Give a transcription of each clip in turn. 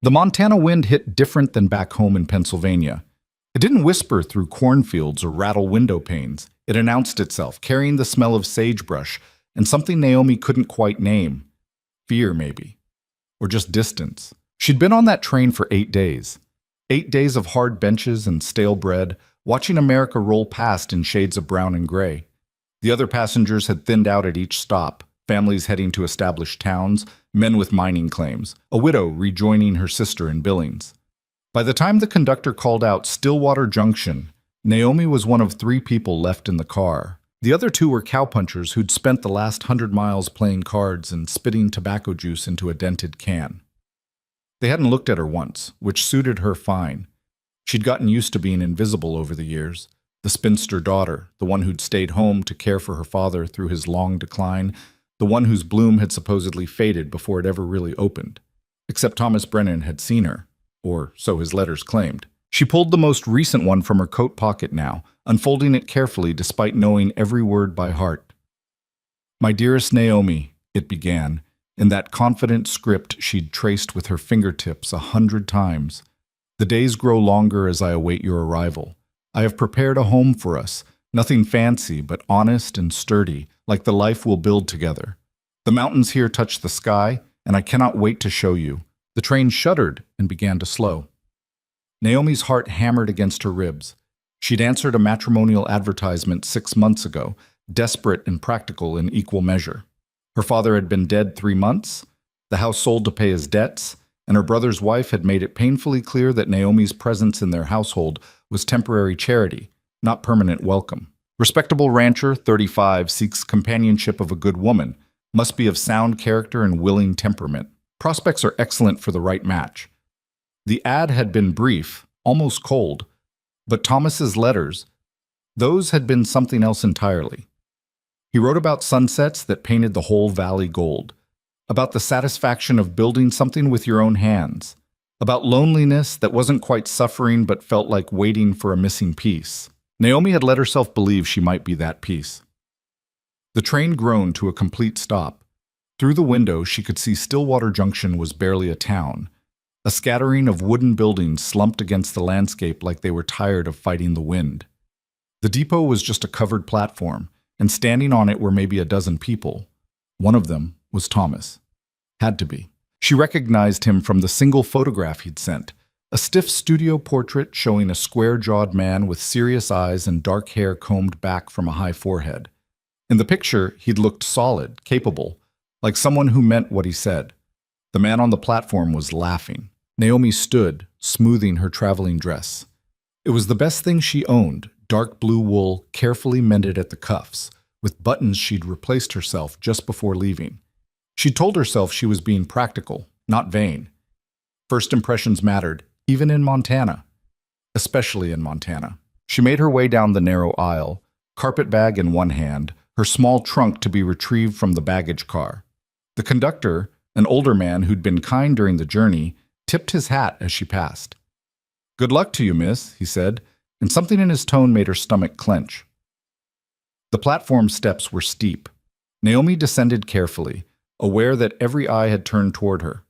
The Montana wind hit different than back home in Pennsylvania. It didn't whisper through cornfields or rattle window panes. It announced itself, carrying the smell of sagebrush and something Naomi couldn't quite name. Fear, maybe. Or just distance. She'd been on that train for 8 days. 8 days of hard benches and stale bread, watching America roll past in shades of brown and gray. The other passengers had thinned out at each stop, families heading to established towns, men with mining claims, a widow rejoining her sister in Billings. By the time the conductor called out Stillwater Junction, Naomi was one of 3 people left in the car. The other 2 were cowpunchers who'd spent the last 100 miles playing cards and spitting tobacco juice into a dented can. They hadn't looked at her once, which suited her fine. She'd gotten used to being invisible over the years. The spinster daughter, the one who'd stayed home to care for her father through his long decline, the one whose bloom had supposedly faded before it ever really opened. Except Thomas Brennan had seen her, or so his letters claimed. She pulled the most recent one from her coat pocket now, unfolding it carefully despite knowing every word by heart. "My dearest Naomi," it began, in that confident script she'd traced with her fingertips 100 times. "The days grow longer as I await your arrival. I have prepared a home for us, nothing fancy but honest and sturdy, like the life we'll build together. The mountains here touch the sky, and I cannot wait to show you." The train shuddered and began to slow. Naomi's heart hammered against her ribs. She'd answered a matrimonial advertisement 6 months ago, desperate and practical in equal measure. Her father had been dead 3 months, the house sold to pay his debts, and her brother's wife had made it painfully clear that Naomi's presence in their household was temporary charity, not permanent welcome. Respectable rancher, 35, seeks companionship of a good woman, must be of sound character and willing temperament. Prospects are excellent for the right match. The ad had been brief, almost cold, but Thomas's letters, those had been something else entirely. He wrote about sunsets that painted the whole valley gold, about the satisfaction of building something with your own hands, about loneliness that wasn't quite suffering but felt like waiting for a missing piece. Naomi had let herself believe she might be that piece. The train groaned to a complete stop. Through the window, she could see Stillwater Junction was barely a town. A scattering of wooden buildings slumped against the landscape like they were tired of fighting the wind. The depot was just a covered platform, and standing on it were maybe a dozen people. One of them was Thomas. Had to be. She recognized him from the single photograph he'd sent, a stiff studio portrait showing a square-jawed man with serious eyes and dark hair combed back from a high forehead. In the picture, he'd looked solid, capable, like someone who meant what he said. The man on the platform was laughing. Naomi stood, smoothing her traveling dress. It was the best thing she owned, dark blue wool, carefully mended at the cuffs, with buttons she'd replaced herself just before leaving. She told herself she was being practical, not vain. First impressions mattered, even in Montana. Especially in Montana. She made her way down the narrow aisle, carpet bag in one hand, her small trunk to be retrieved from the baggage car. The conductor, an older man who'd been kind during the journey, tipped his hat as she passed. "Good luck to you, miss," he said, and something in his tone made her stomach clench. The platform steps were steep. Naomi descended carefully, aware that every eye had turned toward her.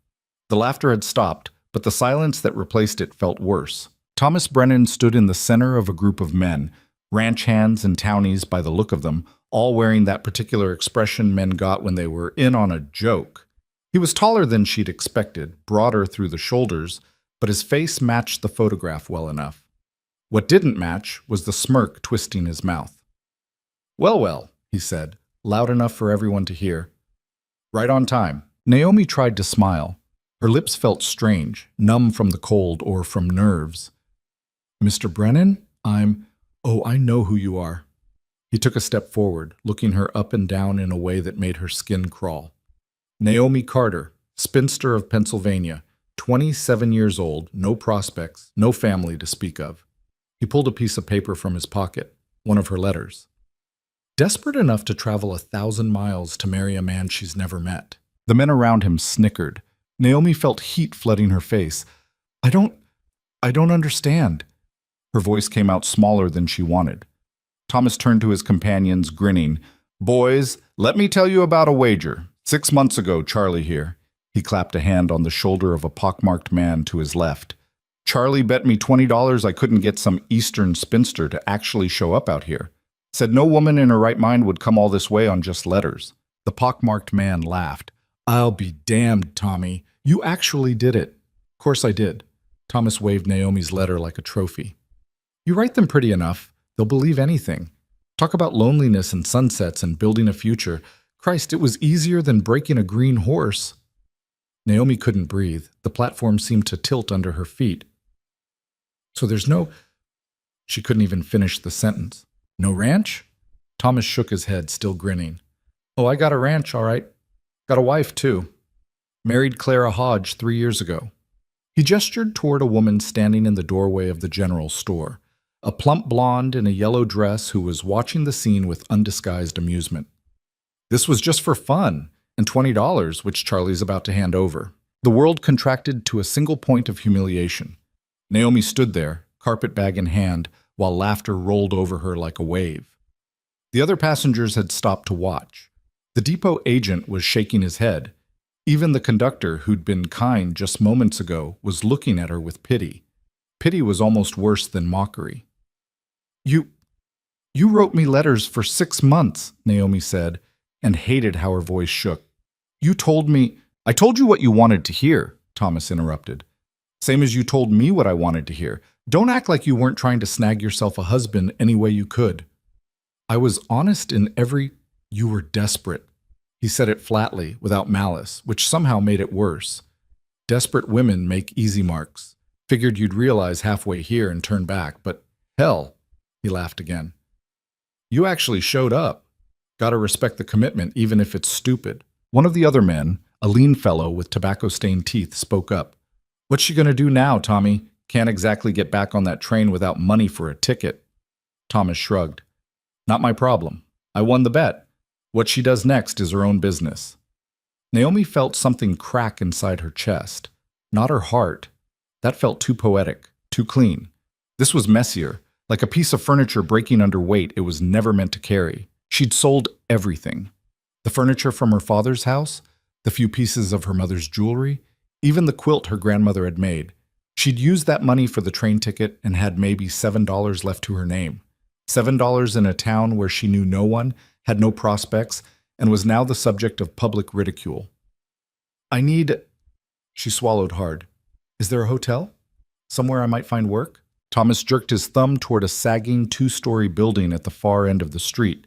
The laughter had stopped, but the silence that replaced it felt worse. Thomas Brennan stood in the center of a group of men, ranch hands and townies by the look of them, all wearing that particular expression men got when they were in on a joke. He was taller than she'd expected, broader through the shoulders, but his face matched the photograph well enough. What didn't match was the smirk twisting his mouth. "Well, well," he said, loud enough for everyone to hear. "Right on time." Naomi tried to smile. Her lips felt strange, numb from the cold or from nerves. "Mr. Brennan? Oh, I know who you are." He took a step forward, looking her up and down in a way that made her skin crawl. "Naomi Carter, spinster of Pennsylvania, 27 years old, no prospects, no family to speak of." He pulled a piece of paper from his pocket, one of her letters. Desperate enough to travel 1,000 miles to marry a man she's never met. The men around him snickered. Naomi felt heat flooding her face. I don't understand." Her voice came out smaller than she wanted. Thomas turned to his companions, grinning. "Boys, let me tell you about a wager. 6 months ago, Charlie here. He clapped a hand on the shoulder of a pockmarked man to his left. Charlie bet me $20 I couldn't get some Eastern spinster to actually show up out here. Said no woman in her right mind would come all this way on just letters. The pockmarked man laughed. I'll be damned, Tommy. You actually did it. Of course I did. Thomas waved Naomi's letter like a trophy. You write them pretty enough. They'll believe anything. Talk about loneliness and sunsets and building a future. Christ, it was easier than breaking a green horse. Naomi couldn't breathe. The platform seemed to tilt under her feet. So there's no... She couldn't even finish the sentence. No ranch? Thomas shook his head, still grinning. Oh, I got a ranch, all right. Got a wife, too. Married Clara Hodge 3 years ago. He gestured toward a woman standing in the doorway of the general store, a plump blonde in a yellow dress who was watching the scene with undisguised amusement. This was just for fun, and $20, which Charlie's about to hand over. The world contracted to a single point of humiliation. Naomi stood there, carpetbag in hand, while laughter rolled over her like a wave. The other passengers had stopped to watch. The depot agent was shaking his head. Even the conductor, who'd been kind just moments ago, was looking at her with pity. Pity was almost worse than mockery. You wrote me letters for 6 months, Naomi said, and hated how her voice shook. You told me... I told you what you wanted to hear, Thomas interrupted. Same as you told me what I wanted to hear. Don't act like you weren't trying to snag yourself a husband any way you could. I was honest in every... You were desperate. He said it flatly, without malice, which somehow made it worse. Desperate women make easy marks. Figured you'd realize halfway here and turn back, but hell, he laughed again. You actually showed up. Gotta respect the commitment, even if it's stupid. One of the other men, a lean fellow with tobacco-stained teeth, spoke up. What's she gonna do now, Tommy? Can't exactly get back on that train without money for a ticket. Thomas shrugged. Not my problem. I won the bet. What she does next is her own business. Naomi felt something crack inside her chest. Not her heart. That felt too poetic, too clean. This was messier, like a piece of furniture breaking under weight it was never meant to carry. She'd sold everything. The furniture from her father's house, the few pieces of her mother's jewelry, even the quilt her grandmother had made. She'd used that money for the train ticket and had maybe $7 left to her name. $7 in a town where she knew no one, had no prospects, and was now the subject of public ridicule. I need... She swallowed hard. Is there a hotel? Somewhere I might find work? Thomas jerked his thumb toward a sagging 2-story building at the far end of the street.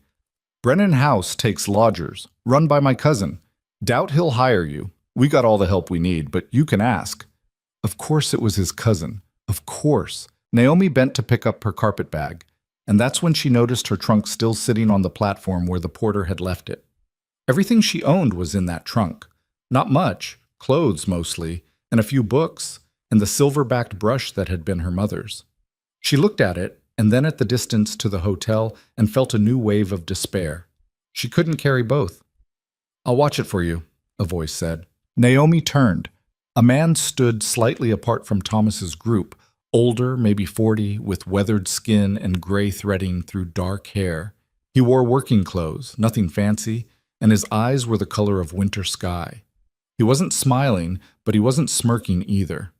Brennan House takes lodgers, run by my cousin. Doubt he'll hire you. We got all the help we need, but you can ask. Of course it was his cousin. Of course. Naomi bent to pick up her carpetbag, and that's when she noticed her trunk still sitting on the platform where the porter had left it. Everything she owned was in that trunk. Not much, clothes mostly, and a few books, and the silver-backed brush that had been her mother's. She looked at it, and then at the distance to the hotel, and felt a new wave of despair. She couldn't carry both. I'll watch it for you, a voice said. Naomi turned. A man stood slightly apart from Thomas's group, older, maybe 40, with weathered skin and gray threading through dark hair. He wore working clothes, nothing fancy, and his eyes were the color of winter sky. He wasn't smiling, but he wasn't smirking either.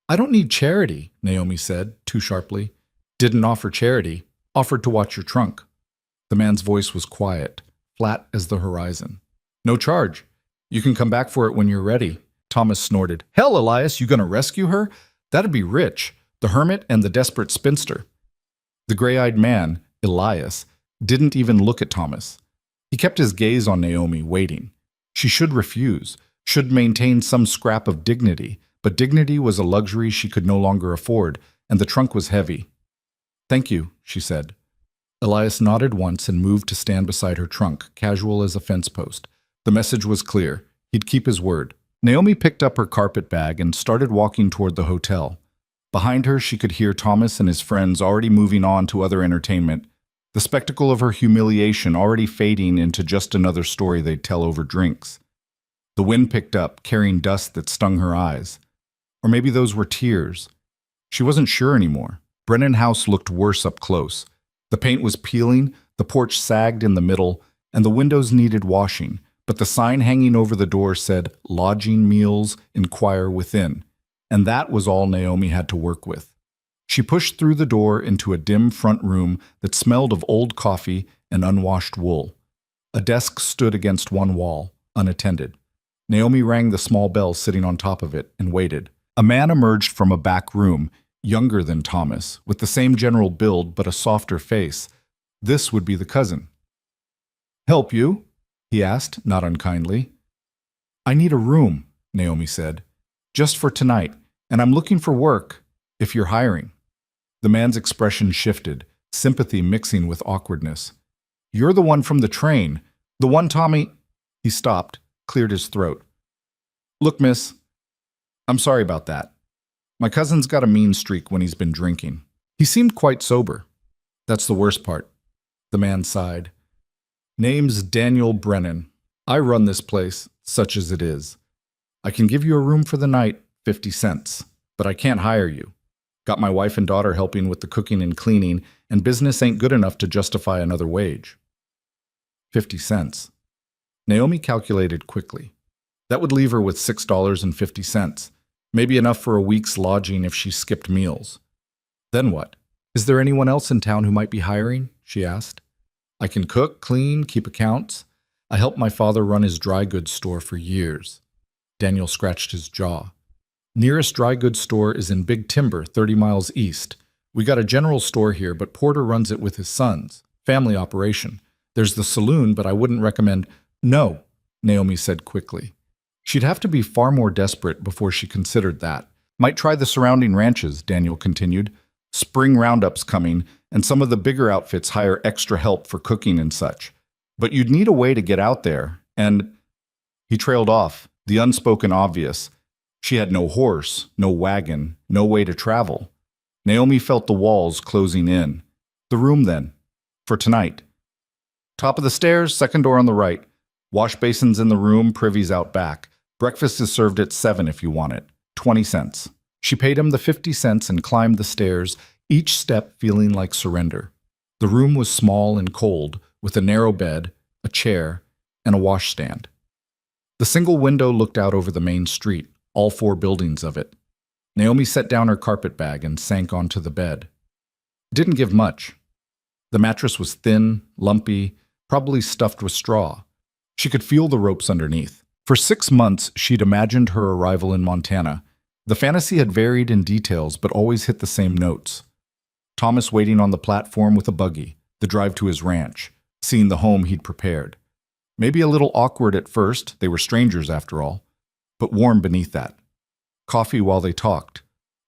I don't need charity, Naomi said, too sharply. Didn't offer charity, offered to watch your trunk. The man's voice was quiet, flat as the horizon. No charge. You can come back for it when you're ready. Thomas snorted. Hell, Elias, you gonna rescue her? That'd be rich. The hermit and the desperate spinster. The gray-eyed man, Elias, didn't even look at Thomas. He kept his gaze on Naomi, waiting. She should refuse, should maintain some scrap of dignity, but dignity was a luxury she could no longer afford, and the trunk was heavy. Thank you, she said. Elias nodded once and moved to stand beside her trunk, casual as a fence post. The message was clear. He'd keep his word. Naomi picked up her carpetbag and started walking toward the hotel. Behind her, she could hear Thomas and his friends already moving on to other entertainment, the spectacle of her humiliation already fading into just another story they'd tell over drinks. The wind picked up, carrying dust that stung her eyes. Or maybe those were tears. She wasn't sure anymore. Brennan House looked worse up close. The paint was peeling, the porch sagged in the middle, and the windows needed washing, but the sign hanging over the door said, "Lodging meals, inquire within." And that was all Naomi had to work with. She pushed through the door into a dim front room that smelled of old coffee and unwashed wool. A desk stood against one wall, unattended. Naomi rang the small bell sitting on top of it and waited. A man emerged from a back room, younger than Thomas, with the same general build but a softer face. This would be the cousin. "Help you?" he asked, not unkindly. "I need a room," Naomi said. "Just for tonight, and I'm looking for work, if you're hiring." The man's expression shifted, sympathy mixing with awkwardness. "You're the one from the train. The one Tommy—" He stopped, cleared his throat. "Look, miss, I'm sorry about that. My cousin's got a mean streak when he's been drinking. He seemed quite sober. That's the worst part." The man sighed. "Name's Daniel Brennan. I run this place, such as it is. I can give you a room for the night, 50 cents, but I can't hire you. Got my wife and daughter helping with the cooking and cleaning, and business ain't good enough to justify another wage." 50 cents. Naomi calculated quickly. That would leave her with $6.50, maybe enough for a week's lodging if she skipped meals. Then what? "Is there anyone else in town who might be hiring?" she asked. "I can cook, clean, keep accounts. I helped my father run his dry goods store for years." Daniel scratched his jaw. "Nearest dry goods store is in Big Timber, 30 miles east. We got a general store here, but Porter runs it with his sons. Family operation. There's the saloon, but I wouldn't recommend—" "No," Naomi said quickly. She'd have to be far more desperate before she considered that. "Might try the surrounding ranches," Daniel continued. "Spring roundups coming, and some of the bigger outfits hire extra help for cooking and such. But you'd need a way to get out there, and—" He trailed off, the unspoken obvious. She had no horse, no wagon, no way to travel. Naomi felt the walls closing in. "The room, then. For tonight. Top of the stairs, second door on the right. Wash basins in the room, privies out back. Breakfast is served at 7 if you want it. 20 cents. She paid him the 50 cents and climbed the stairs, each step feeling like surrender. The room was small and cold, with a narrow bed, a chair, and a washstand. The single window looked out over the main street, all 4 buildings of it. Naomi set down her carpet bag and sank onto the bed. It didn't give much. The mattress was thin, lumpy, probably stuffed with straw. She could feel the ropes underneath. For 6 months, she'd imagined her arrival in Montana. The fantasy had varied in details, but always hit the same notes. Thomas waiting on the platform with a buggy, the drive to his ranch, seeing the home he'd prepared. Maybe a little awkward at first, they were strangers after all, but warm beneath that. Coffee while they talked.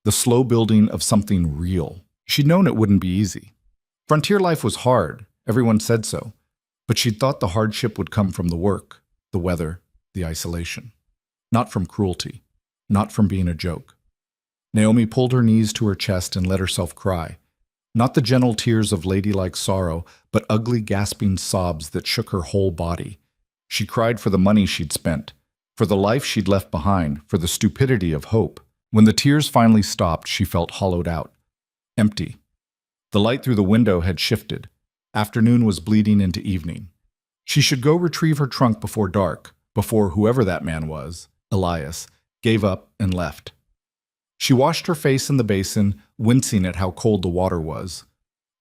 The slow building of something real. She'd known it wouldn't be easy. Frontier life was hard, everyone said so, but she'd thought the hardship would come from the work, the weather, the isolation. Not from cruelty, not from being a joke. Naomi pulled her knees to her chest and let herself cry. Not the gentle tears of ladylike sorrow, but ugly gasping sobs that shook her whole body. She cried for the money she'd spent, for the life she'd left behind, for the stupidity of hope. When the tears finally stopped, she felt hollowed out. Empty. The light through the window had shifted. Afternoon was bleeding into evening. She should go retrieve her trunk before dark, before whoever that man was, Elias, gave up and left. She washed her face in the basin, wincing at how cold the water was.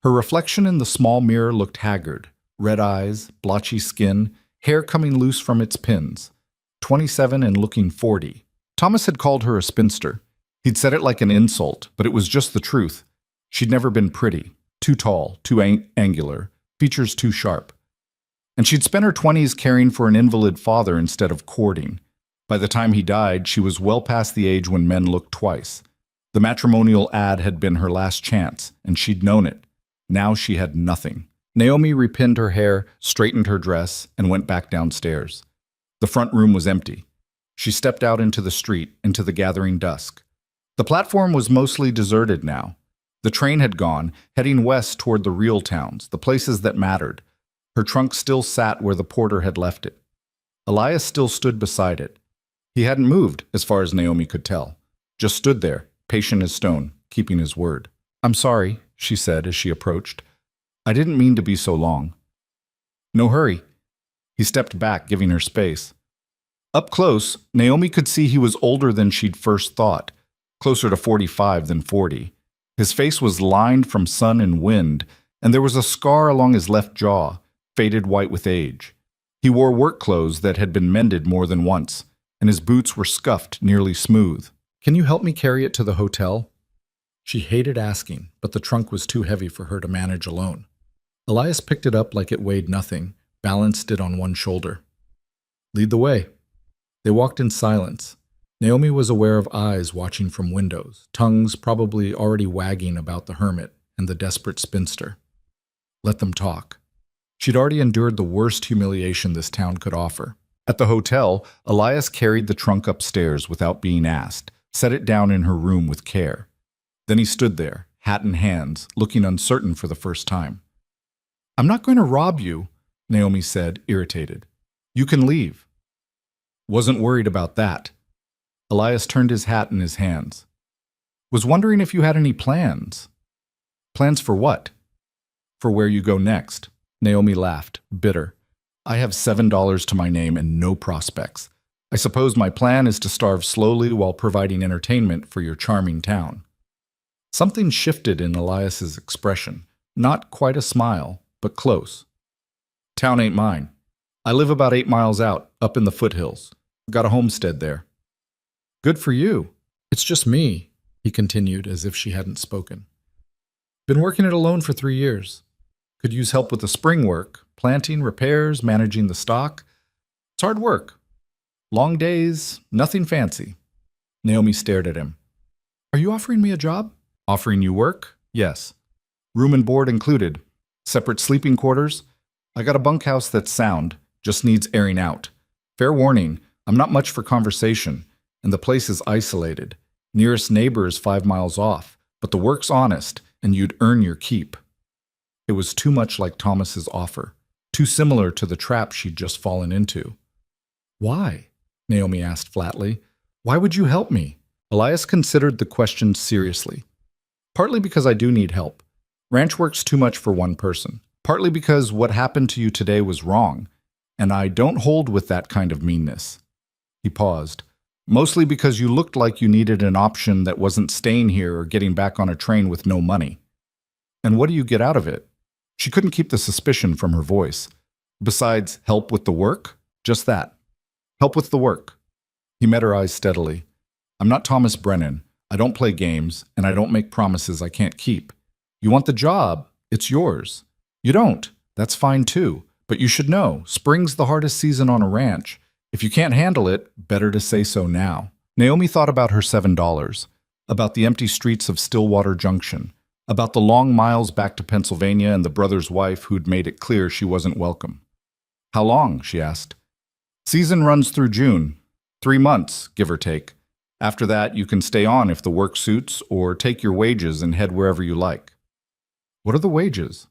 Her reflection in the small mirror looked haggard, red eyes, blotchy skin, hair coming loose from its pins. 27 and looking 40. Thomas had called her a spinster. He'd said it like an insult, but it was just the truth. She'd never been pretty, too tall, too angular, features too sharp. And she'd spent her 20s caring for an invalid father instead of courting. By the time he died, she was well past the age when men looked twice. The matrimonial ad had been her last chance, and she'd known it. Now she had nothing. Naomi repinned her hair, straightened her dress, and went back downstairs. The front room was empty. She stepped out into the street, into the gathering dusk. The platform was mostly deserted now. The train had gone, heading west toward the real towns, the places that mattered. Her trunk still sat where the porter had left it. Elias still stood beside it. He hadn't moved, as far as Naomi could tell. Just stood there, patient as stone, keeping his word. "I'm sorry," she said as she approached. "I didn't mean to be so long." "No hurry." He stepped back, giving her space. Up close, Naomi could see he was older than she'd first thought, closer to 45 than 40. His face was lined from sun and wind, and there was a scar along his left jaw, faded white with age. He wore work clothes that had been mended more than once, and his boots were scuffed nearly smooth. "Can you help me carry it to the hotel?" She hated asking, but the trunk was too heavy for her to manage alone. Elias picked it up like it weighed nothing, balanced it on one shoulder. "Lead the way." They walked in silence. Naomi was aware of eyes watching from windows, tongues probably already wagging about the hermit and the desperate spinster. Let them talk. She'd already endured the worst humiliation this town could offer. At the hotel, Elias carried the trunk upstairs without being asked, set it down in her room with care. Then he stood there, hat in hands, looking uncertain for the first time. "I'm not going to rob you," Naomi said, irritated. "You can leave." "Wasn't worried about that." Elias turned his hat in his hands. "Was wondering if you had any plans." "Plans for what?" "For where you go next." Naomi laughed, bitter. "I have $7 to my name and no prospects. I suppose my plan is to starve slowly while providing entertainment for your charming town." Something shifted in Elias's expression. Not quite a smile, but close. "Town ain't mine. I live about 8 miles out, up in the foothills. Got a homestead there." "Good for you. It's just me," he continued as if she hadn't spoken. "Been working it alone for 3 years. Could use help with the spring work, planting, repairs, managing the stock. It's hard work. Long days, nothing fancy." Naomi stared at him. "Are you offering me a job?" "Offering you work? Yes. Room and board included. Separate sleeping quarters. I got a bunkhouse that's sound, just needs airing out. Fair warning, I'm not much for conversation, and the place is isolated. Nearest neighbor is 5 miles off, but the work's honest, and you'd earn your keep." It was too much like Thomas's offer, too similar to the trap she'd just fallen into. "Why?" Naomi asked flatly. "Why would you help me?" Elias considered the question seriously. "Partly because I do need help. Ranch work's too much for one person. Partly because what happened to you today was wrong, and I don't hold with that kind of meanness." He paused. "Mostly because you looked like you needed an option that wasn't staying here or getting back on a train with no money." "And what do you get out of it?" She couldn't keep the suspicion from her voice. "Besides help with the work?" "Just that. Help with the work." He met her eyes steadily. "I'm not Thomas Brennan. I don't play games, and I don't make promises I can't keep. You want the job? It's yours. You don't? That's fine too. But you should know, spring's the hardest season on a ranch. If you can't handle it, better to say so now." Naomi thought about her $7, about the empty streets of Stillwater Junction, about the long miles back to Pennsylvania and the brother's wife who'd made it clear she wasn't welcome. "How long?" she asked. "Season runs through June. 3 months, give or take. After that, you can stay on if the work suits, or take your wages and head wherever you like." "What are the wages?"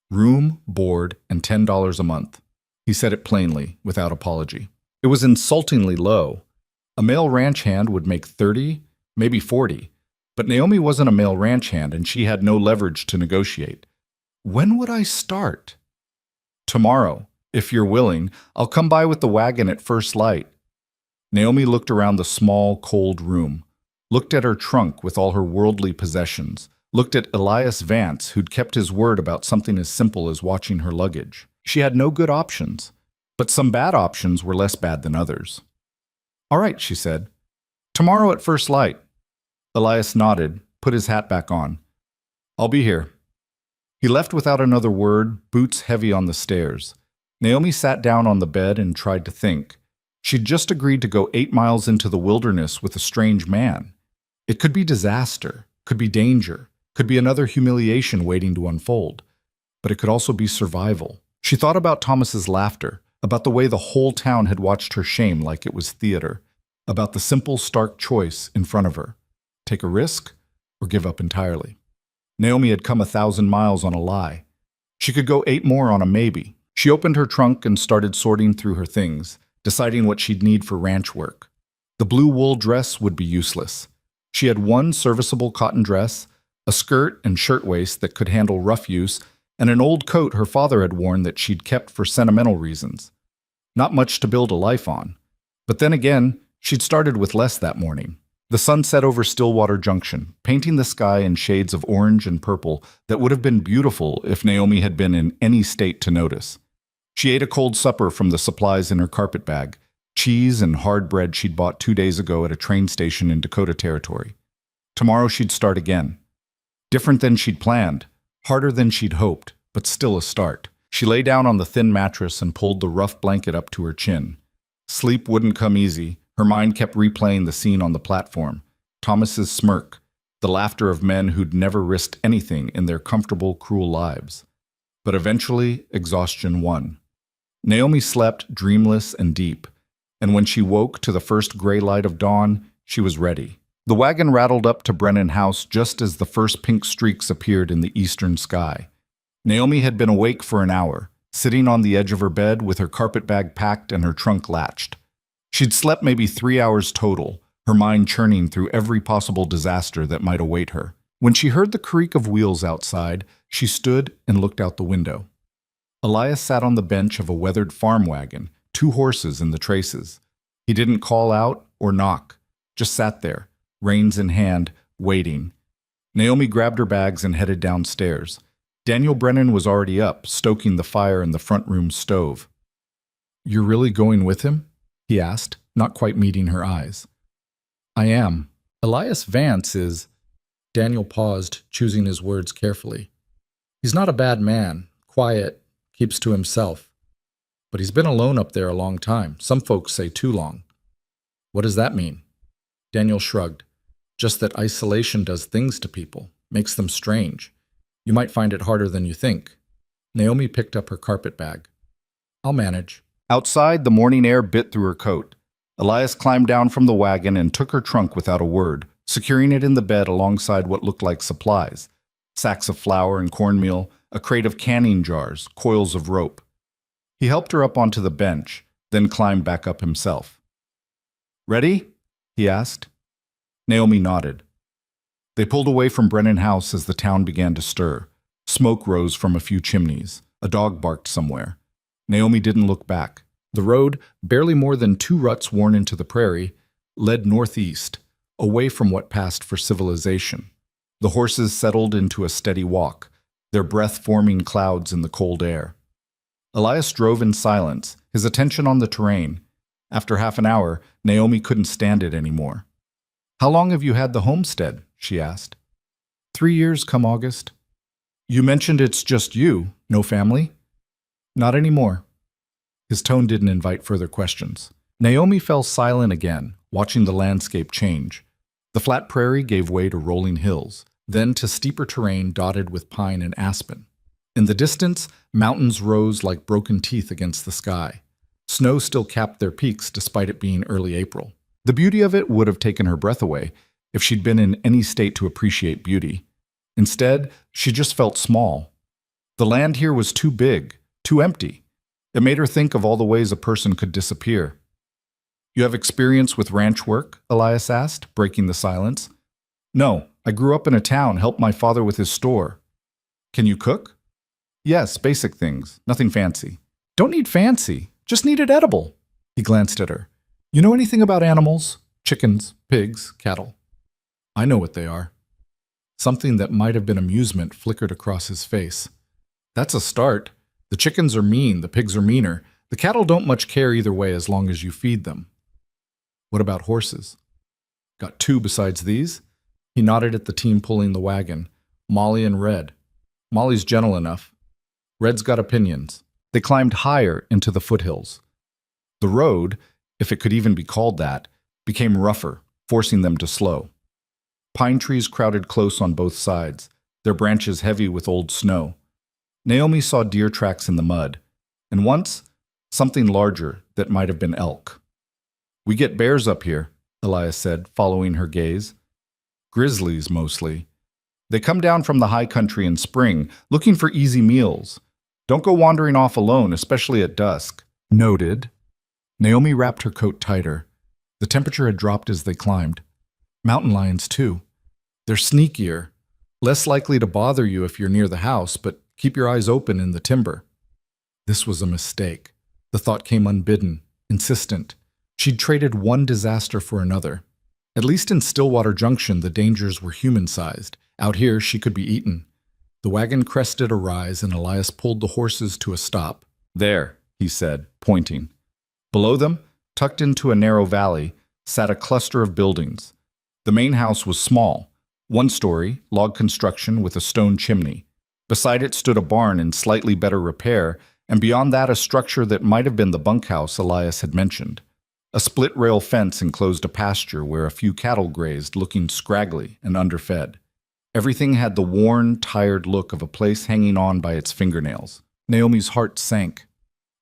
"Room, board, and $10 a month." He said it plainly, without apology. It was insultingly low. A male ranch hand would make 30, maybe 40. But Naomi wasn't a male ranch hand, and she had no leverage to negotiate. "When would I start?" "Tomorrow. If you're willing, I'll come by with the wagon at first light." Naomi looked around the small, cold room, looked at her trunk with all her worldly possessions, looked at Elias Vance, who'd kept his word about something as simple as watching her luggage. She had no good options, but some bad options were less bad than others. "All right," she said. "Tomorrow at first light." Elias nodded, put his hat back on. "I'll be here." He left without another word, boots heavy on the stairs. Naomi sat down on the bed and tried to think. She'd just agreed to go 8 miles into the wilderness with a strange man. It could be disaster, could be danger, could be another humiliation waiting to unfold. But it could also be survival. She thought about Thomas's laughter, about the way the whole town had watched her shame like it was theater, about the simple, stark choice in front of her. Take a risk or give up entirely. Naomi had come 1,000 miles on a lie. She could go 8 more on a maybe. She opened her trunk and started sorting through her things, deciding what she'd need for ranch work. The blue wool dress would be useless. She had one serviceable cotton dress, a skirt and shirtwaist that could handle rough use, and an old coat her father had worn that she'd kept for sentimental reasons. Not much to build a life on. But then again, she'd started with less that morning. The sun set over Stillwater Junction, painting the sky in shades of orange and purple that would have been beautiful if Naomi had been in any state to notice. She ate a cold supper from the supplies in her carpet bag, cheese and hard bread she'd bought 2 days ago at a train station in Dakota Territory. Tomorrow she'd start again. Different than she'd planned, harder than she'd hoped, but still a start. She lay down on the thin mattress and pulled the rough blanket up to her chin. Sleep wouldn't come easy. Her mind kept replaying the scene on the platform, Thomas's smirk, the laughter of men who'd never risked anything in their comfortable, cruel lives. But eventually, exhaustion won. Naomi slept dreamless and deep, and when she woke to the first gray light of dawn, she was ready. The wagon rattled up to Brennan House just as the first pink streaks appeared in the eastern sky. Naomi had been awake for an hour, sitting on the edge of her bed with her carpet bag packed and her trunk latched. She'd slept maybe 3 hours total, her mind churning through every possible disaster that might await her. When she heard the creak of wheels outside, she stood and looked out the window. Elias sat on the bench of a weathered farm wagon, 2 horses in the traces. He didn't call out or knock, just sat there, reins in hand, waiting. Naomi grabbed her bags and headed downstairs. Daniel Brennan was already up, stoking the fire in the front room stove. "You're really going with him?" he asked, not quite meeting her eyes. "I am. Elias Vance is—" Daniel paused, choosing his words carefully. "He's not a bad man, quiet, keeps to himself. But he's been alone up there a long time. Some folks say too long." "What does that mean?" Daniel shrugged. "Just that isolation does things to people, makes them strange. You might find it harder than you think." Naomi picked up her carpet bag. "I'll manage." Outside, the morning air bit through her coat. Elias climbed down from the wagon and took her trunk without a word, securing it in the bed alongside what looked like supplies: sacks of flour and cornmeal, a crate of canning jars, coils of rope. He helped her up onto the bench, then climbed back up himself. "Ready?" he asked. Naomi nodded. They pulled away from Brennan House as the town began to stir. Smoke rose from a few chimneys. A dog barked somewhere. Naomi didn't look back. The road, barely more than 2 ruts worn into the prairie, led northeast, away from what passed for civilization. The horses settled into a steady walk, their breath forming clouds in the cold air. Elias drove in silence, his attention on the terrain. After half an hour, Naomi couldn't stand it anymore. "How long have you had the homestead?" she asked. 3 years come August." "You mentioned it's just you, no family?" "Not anymore." His tone didn't invite further questions. Naomi fell silent again, watching the landscape change. The flat prairie gave way to rolling hills, then to steeper terrain dotted with pine and aspen. In the distance, mountains rose like broken teeth against the sky. Snow still capped their peaks despite it being early April. The beauty of it would have taken her breath away if she'd been in any state to appreciate beauty. Instead, she just felt small. The land here was too big, too empty. It made her think of all the ways a person could disappear. "You have experience with ranch work?" Elias asked, breaking the silence. "No, I grew up in a town, helped my father with his store." "Can you cook?" "Yes, basic things, nothing fancy." "Don't need fancy, just need it edible." He glanced at her. "You know anything about animals? Chickens, pigs, cattle?" "I know what they are." Something that might have been amusement flickered across his face. "That's a start. The chickens are mean, the pigs are meaner. The cattle don't much care either way as long as you feed them." "What about horses?" "Got 2 besides these." He nodded at the team pulling the wagon, Molly and Red. Molly's gentle enough. Red's got opinions. They climbed higher into the foothills. The road, if it could even be called that, became rougher, forcing them to slow. Pine trees crowded close on both sides, their branches heavy with old snow. Naomi saw deer tracks in the mud, and once, something larger that might have been elk. "We get bears up here," Elias said, following her gaze. "Grizzlies, mostly. They come down from the high country in spring, looking for easy meals. Don't go wandering off alone, especially at dusk." "Noted." Naomi wrapped her coat tighter. The temperature had dropped as they climbed. "Mountain lions, too. They're sneakier, less likely to bother you if you're near the house, but keep your eyes open in the timber." This was a mistake. The thought came unbidden, insistent. She'd traded one disaster for another. At least in Stillwater Junction, the dangers were human-sized. Out here, she could be eaten. The wagon crested a rise, and Elias pulled the horses to a stop. "There," he said, pointing. Below them, tucked into a narrow valley, sat a cluster of buildings. The main house was small, one-story, log construction with a stone chimney. Beside it stood a barn in slightly better repair, and beyond that a structure that might have been the bunkhouse Elias had mentioned. A split-rail fence enclosed a pasture where a few cattle grazed, looking scraggly and underfed. Everything had the worn, tired look of a place hanging on by its fingernails. Naomi's heart sank.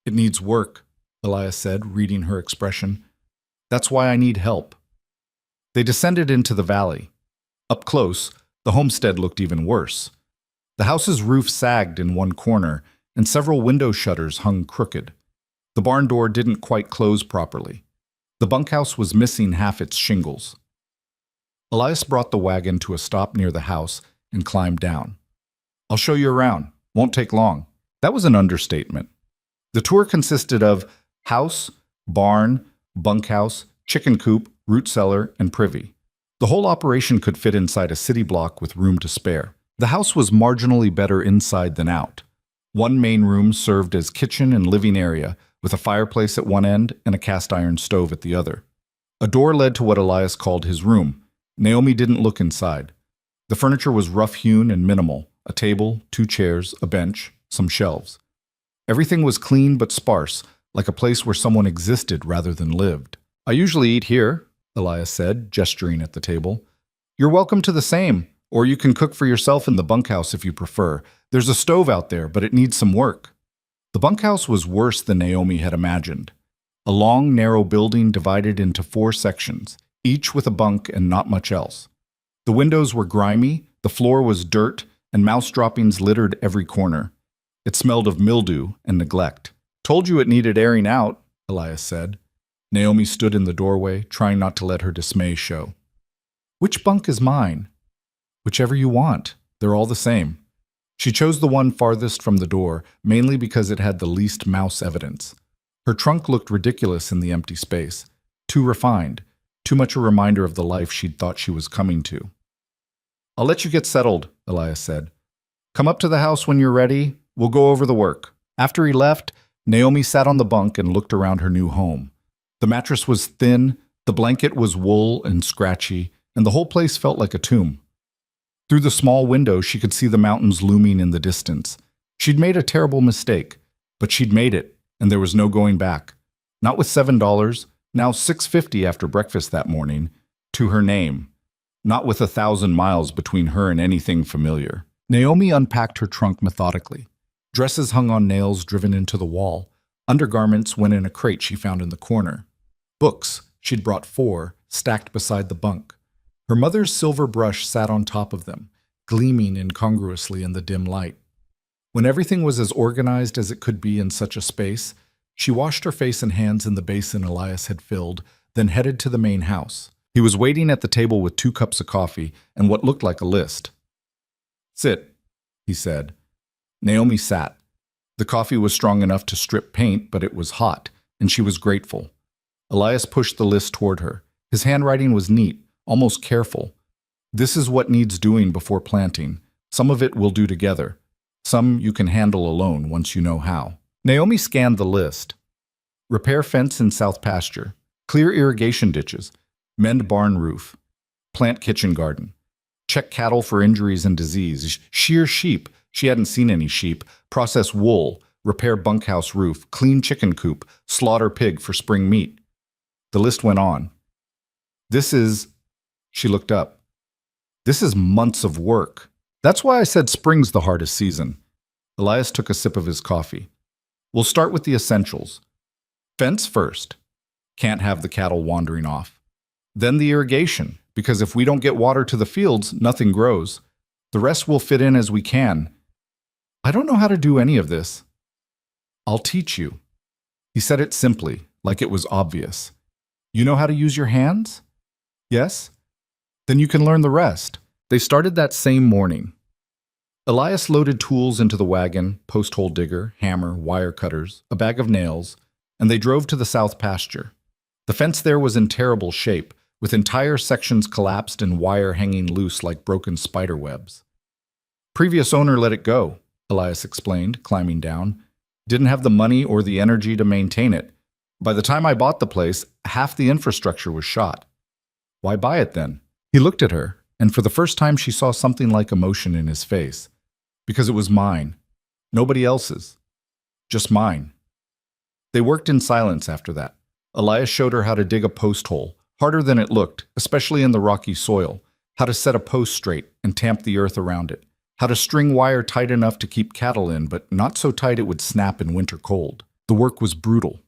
"It needs work," Elias said, reading her expression. "That's why I need help." They descended into the valley. Up close, the homestead looked even worse. The house's roof sagged in one corner, and several window shutters hung crooked. The barn door didn't quite close properly. The bunkhouse was missing half its shingles. Elias brought the wagon to a stop near the house and climbed down. "I'll show you around. Won't take long." That was an understatement. The tour consisted of house, barn, bunkhouse, chicken coop, root cellar, and privy. The whole operation could fit inside a city block with room to spare. The house was marginally better inside than out. One main room served as kitchen and living area, with a fireplace at one end and a cast-iron stove at the other. A door led to what Elias called his room. Naomi didn't look inside. The furniture was rough-hewn and minimal: a table, 2 chairs, a bench, some shelves. Everything was clean but sparse, like a place where someone existed rather than lived. "I usually eat here," Elias said, gesturing at the table. "You're welcome to the same, or you can cook for yourself in the bunkhouse if you prefer. There's a stove out there, but it needs some work." The bunkhouse was worse than Naomi had imagined. A long, narrow building divided into 4 sections, each with a bunk and not much else. The windows were grimy, the floor was dirt, and mouse droppings littered every corner. It smelled of mildew and neglect. "Told you it needed airing out," Elias said. Naomi stood in the doorway, trying not to let her dismay show. "Which bunk is mine?" "Whichever you want. They're all the same." She chose the one farthest from the door, mainly because it had the least mouse evidence. Her trunk looked ridiculous in the empty space. Too refined. Too much a reminder of the life she'd thought she was coming to. "I'll let you get settled," Elias said. "Come up to the house when you're ready. We'll go over the work." After he left, Naomi sat on the bunk and looked around her new home. The mattress was thin, the blanket was wool and scratchy, and the whole place felt like a tomb. Through the small window, she could see the mountains looming in the distance. She'd made a terrible mistake, but she'd made it, and there was no going back. Not with $7, now $6.50 after breakfast that morning, to her name. Not with 1,000 miles between her and anything familiar. Naomi unpacked her trunk methodically. Dresses hung on nails driven into the wall. Undergarments went in a crate she found in the corner. Books, she'd brought 4, stacked beside the bunk. Her mother's silver brush sat on top of them, gleaming incongruously in the dim light. When everything was as organized as it could be in such a space, she washed her face and hands in the basin Elias had filled, then headed to the main house. He was waiting at the table with 2 cups of coffee and what looked like a list. "Sit," he said. Naomi sat. The coffee was strong enough to strip paint, but it was hot, and she was grateful. Elias pushed the list toward her. His handwriting was neat, almost careful. "This is what needs doing before planting. Some of it we'll do together. Some you can handle alone once you know how." Naomi scanned the list. Repair fence in south pasture. Clear irrigation ditches. Mend barn roof. Plant kitchen garden. Check cattle for injuries and disease. Shear sheep. She hadn't seen any sheep. Process wool. Repair bunkhouse roof. Clean chicken coop. Slaughter pig for spring meat. The list went on. This is... She looked up. "This is months of work. That's why I said spring's the hardest season." Elias took a sip of his coffee. "We'll start with the essentials. Fence first. Can't have the cattle wandering off. Then the irrigation, because if we don't get water to the fields, nothing grows. The rest will fit in as we can. I don't know how to do any of this." "I'll teach you." He said it simply, like it was obvious. "You know how to use your hands?" "Yes." "Then you can learn the rest." They started that same morning. Elias loaded tools into the wagon: post hole digger, hammer, wire cutters, a bag of nails, and they drove to the south pasture. The fence there was in terrible shape, with entire sections collapsed and wire hanging loose like broken spider webs. Previous owner let it go, Elias explained, climbing down. Didn't have the money or the energy to maintain it. By the time I bought the place, half the infrastructure was shot. Why buy it then? He looked at her, and for the first time she saw something like emotion in his face. Because it was mine. Nobody else's. Just mine. They worked in silence after that. Elias showed her how to dig a post hole, harder than it looked, especially in the rocky soil, how to set a post straight and tamp the earth around it, how to string wire tight enough to keep cattle in, but not so tight it would snap in winter cold. The work was brutal.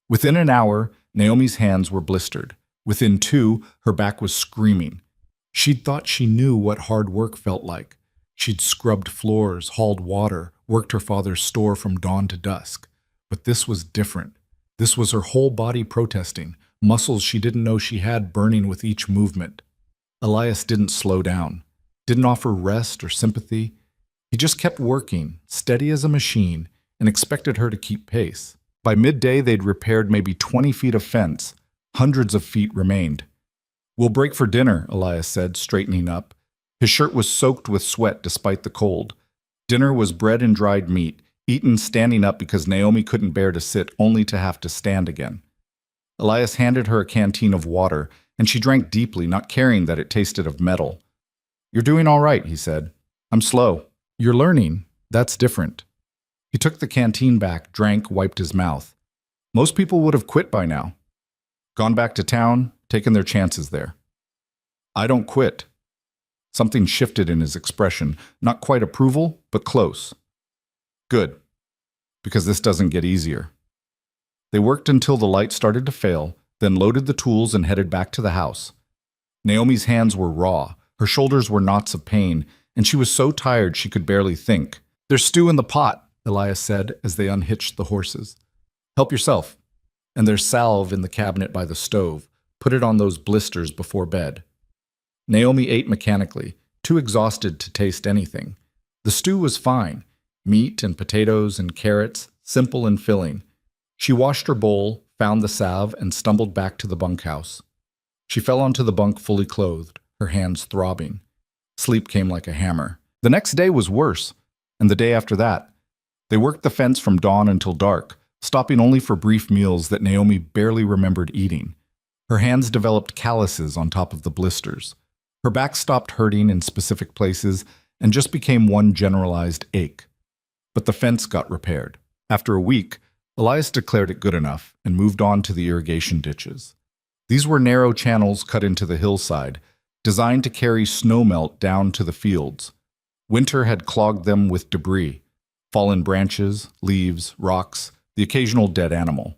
Within an hour, Naomi's hands were blistered. Within 2, her back was screaming. She'd thought she knew what hard work felt like. She'd scrubbed floors, hauled water, worked her father's store from dawn to dusk. But this was different. This was her whole body protesting, muscles she didn't know she had burning with each movement. Elias didn't slow down, didn't offer rest or sympathy. He just kept working, steady as a machine, and expected her to keep pace. By midday, they'd repaired maybe 20 feet of fence. Hundreds of feet remained. "We'll break for dinner," Elias said, straightening up. His shirt was soaked with sweat despite the cold. Dinner was bread and dried meat, eaten standing up because Naomi couldn't bear to sit only to have to stand again. Elias handed her a canteen of water, and she drank deeply, not caring that it tasted of metal. "You're doing all right," he said. "I'm slow. You're learning. That's different." He took the canteen back, drank, wiped his mouth. Most people would have quit by now. Gone back to town, taken their chances there. "I don't quit." Something shifted in his expression, not quite approval, but close. "Good, because this doesn't get easier." They worked until the light started to fail, then loaded the tools and headed back to the house. Naomi's hands were raw, her shoulders were knots of pain, and she was so tired she could barely think. "There's stew in the pot," Elias said as they unhitched the horses. "Help yourself. And there's salve in the cabinet by the stove. Put it on those blisters before bed." Naomi ate mechanically, too exhausted to taste anything. The stew was fine. Meat and potatoes and carrots, simple and filling. She washed her bowl, found the salve, and stumbled back to the bunkhouse. She fell onto the bunk fully clothed, her hands throbbing. Sleep came like a hammer. The next day was worse, and the day after that. They worked the fence from dawn until dark, stopping only for brief meals that Naomi barely remembered eating. Her hands developed calluses on top of the blisters. Her back stopped hurting in specific places and just became one generalized ache. But the fence got repaired. After a week, Elias declared it good enough and moved on to the irrigation ditches. These were narrow channels cut into the hillside, designed to carry snowmelt down to the fields. Winter had clogged them with debris, fallen branches, leaves, rocks, the occasional dead animal.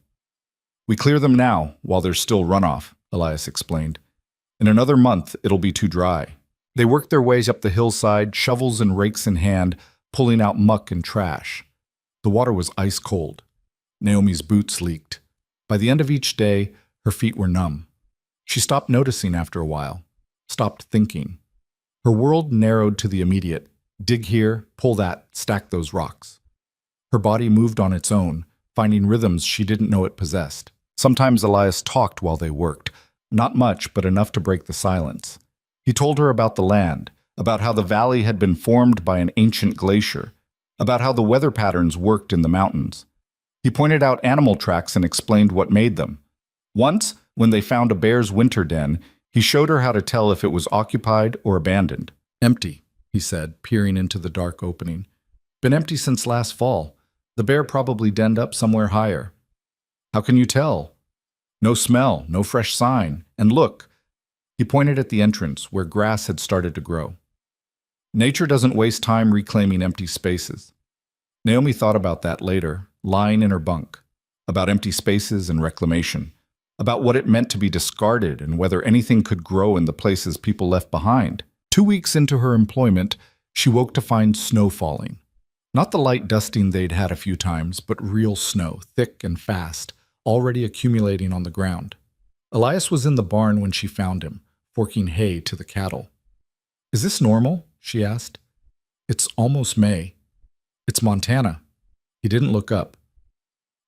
"We clear them now, while there's still runoff," Elias explained. "In another month, it'll be too dry." They worked their ways up the hillside, shovels and rakes in hand, pulling out muck and trash. The water was ice cold. Naomi's boots leaked. By the end of each day, her feet were numb. She stopped noticing after a while, stopped thinking. Her world narrowed to the immediate. Dig here, pull that, stack those rocks. Her body moved on its own, finding rhythms she didn't know it possessed. Sometimes Elias talked while they worked. Not much, but enough to break the silence. He told her about the land, about how the valley had been formed by an ancient glacier, about how the weather patterns worked in the mountains. He pointed out animal tracks and explained what made them. Once, when they found a bear's winter den, he showed her how to tell if it was occupied or abandoned. "Empty," he said, peering into the dark opening. "Been empty since last fall. The bear probably denned up somewhere higher." "How can you tell?" "No smell, no fresh sign. And look." He pointed at the entrance, where grass had started to grow. Nature doesn't waste time reclaiming empty spaces. Naomi thought about that later, lying in her bunk, about empty spaces and reclamation, about what it meant to be discarded and whether anything could grow in the places people left behind. 2 weeks into her employment, she woke to find snow falling. Not the light dusting they'd had a few times, but real snow, thick and fast, already accumulating on the ground. Elias was in the barn when she found him, forking hay to the cattle. "Is this normal?" she asked. "It's almost May. It's Montana." He didn't look up.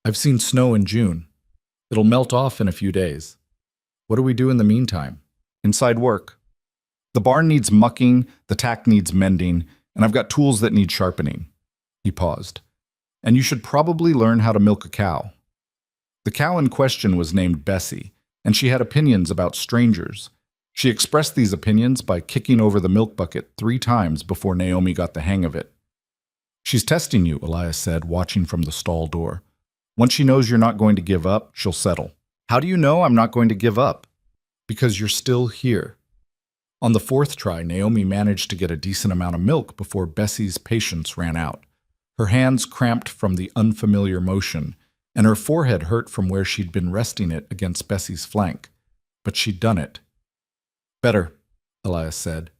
"I've seen snow in June." It'll melt off in a few days. What do we do in the meantime? Inside work. The barn needs mucking, the tack needs mending, and I've got tools that need sharpening. He paused. And you should probably learn how to milk a cow. The cow in question was named Bessie, and she had opinions about strangers. She expressed these opinions by kicking over the milk bucket 3 times before Naomi got the hang of it. She's testing you, Elias said, watching from the stall door. Once she knows you're not going to give up, she'll settle. How do you know I'm not going to give up? Because you're still here. On the 4th try, Naomi managed to get a decent amount of milk before Bessie's patience ran out. Her hands cramped from the unfamiliar motion, and her forehead hurt from where she'd been resting it against Bessie's flank. But she'd done it. Better, Elias said.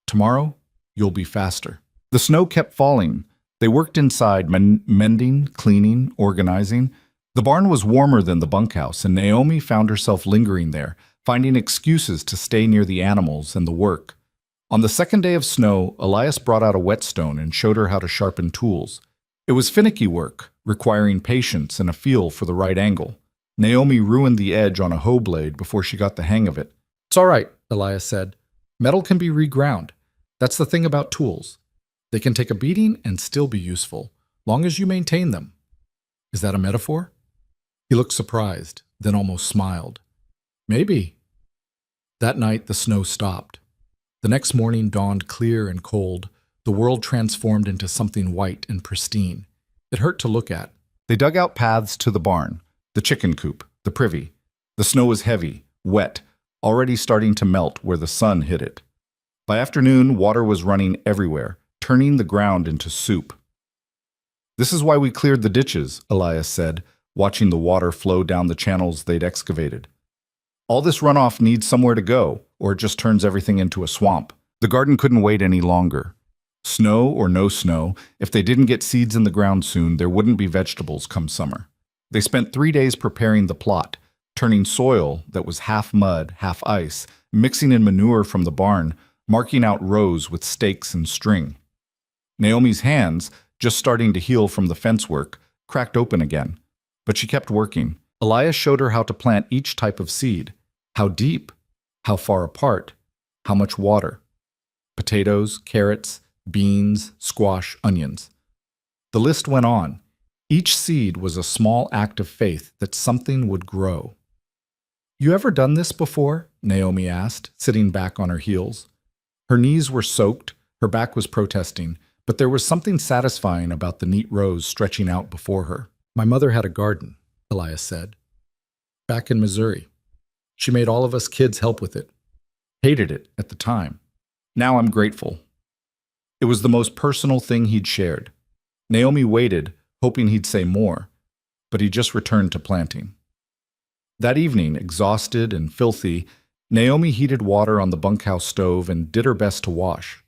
Tomorrow, you'll be faster. The snow kept falling. They worked inside, mending, cleaning, organizing. The barn was warmer than the bunkhouse, and Naomi found herself lingering there, finding excuses to stay near the animals and the work. On the 2nd day of snow, Elias brought out a whetstone and showed her how to sharpen tools. It was finicky work, requiring patience and a feel for the right angle. Naomi ruined the edge on a hoe blade before she got the hang of it. It's all right, Elias said. Metal can be reground. That's the thing about tools. They can take a beating and still be useful, long as you maintain them. Is that a metaphor? He looked surprised, then almost smiled. Maybe. That night, the snow stopped. The next morning dawned clear and cold. The world transformed into something white and pristine. It hurt to look at. They dug out paths to the barn, the chicken coop, the privy. The snow was heavy, wet, already starting to melt where the sun hit it. By afternoon, water was running everywhere, turning the ground into soup. This is why we cleared the ditches, Elias said, watching the water flow down the channels they'd excavated. All this runoff needs somewhere to go, or it just turns everything into a swamp. The garden couldn't wait any longer. Snow or no snow, if they didn't get seeds in the ground soon, there wouldn't be vegetables come summer. They spent 3 days preparing the plot, turning soil that was half mud, half ice, mixing in manure from the barn, marking out rows with stakes and string. Naomi's hands, just starting to heal from the fence work, cracked open again. But she kept working. Elias showed her how to plant each type of seed. How deep, how far apart, how much water. Potatoes, carrots, beans, squash, onions. The list went on. Each seed was a small act of faith that something would grow. You ever done this before? Naomi asked, sitting back on her heels. Her knees were soaked, her back was protesting, but there was something satisfying about the neat rows stretching out before her. My mother had a garden, Elias said. Back in Missouri. She made all of us kids help with it. Hated it at the time. Now I'm grateful. It was the most personal thing he'd shared. Naomi waited, hoping he'd say more, but he just returned to planting. That evening, exhausted and filthy, Naomi heated water on the bunkhouse stove and did her best to wash.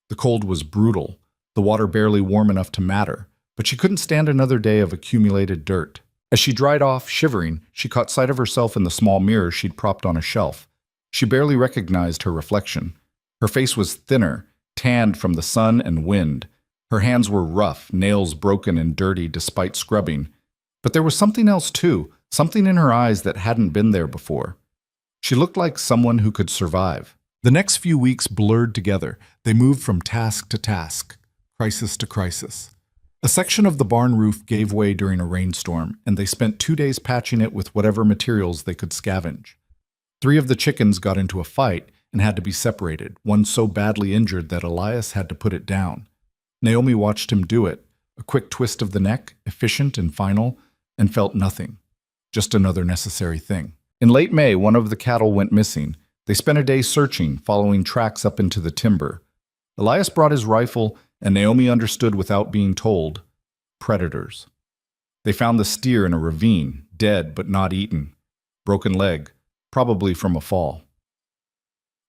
The cold was brutal, the water barely warm enough to matter, but she couldn't stand another day of accumulated dirt. As she dried off, shivering, she caught sight of herself in the small mirror she'd propped on a shelf. She barely recognized her reflection. Her face was thinner, tanned from the sun and wind. Her hands were rough, nails broken and dirty despite scrubbing. But there was something else too, something in her eyes that hadn't been there before. She looked like someone who could survive. The next few weeks blurred together. They moved from task to task, crisis to crisis. A section of the barn roof gave way during a rainstorm, and they spent 2 days patching it with whatever materials they could scavenge. 3 of the chickens got into a fight and had to be separated, one so badly injured that Elias had to put it down. Naomi watched him do it, a quick twist of the neck, efficient and final, and felt nothing. Just another necessary thing. In late May, one of the cattle went missing. They spent a day searching, following tracks up into the timber. Elias brought his rifle, and Naomi understood without being told. Predators. They found the steer in a ravine, dead but not eaten. Broken leg, probably from a fall.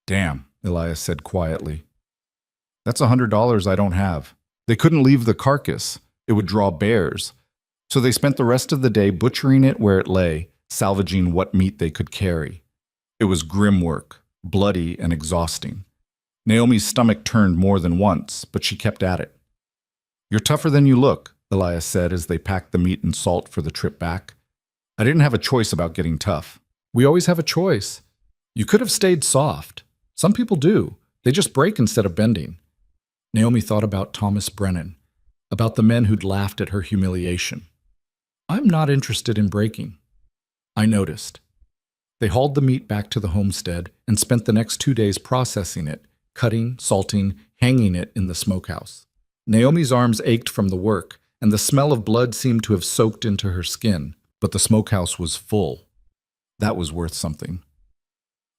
Damn, Elias said quietly. That's $100 I don't have. They couldn't leave the carcass. It would draw bears. So they spent the rest of the day butchering it where it lay, salvaging what meat they could carry. It was grim work, bloody and exhausting. Naomi's stomach turned more than once, but she kept at it. You're tougher than you look, Elias said as they packed the meat and salt for the trip back. I didn't have a choice about getting tough. We always have a choice. You could have stayed soft. Some people do. They just break instead of bending. Naomi thought about Thomas Brennan, about the men who'd laughed at her humiliation. I'm not interested in breaking. I noticed. They hauled the meat back to the homestead and spent the next 2 days processing it, cutting, salting, hanging it in the smokehouse. Naomi's arms ached from the work, and the smell of blood seemed to have soaked into her skin, but the smokehouse was full. That was worth something.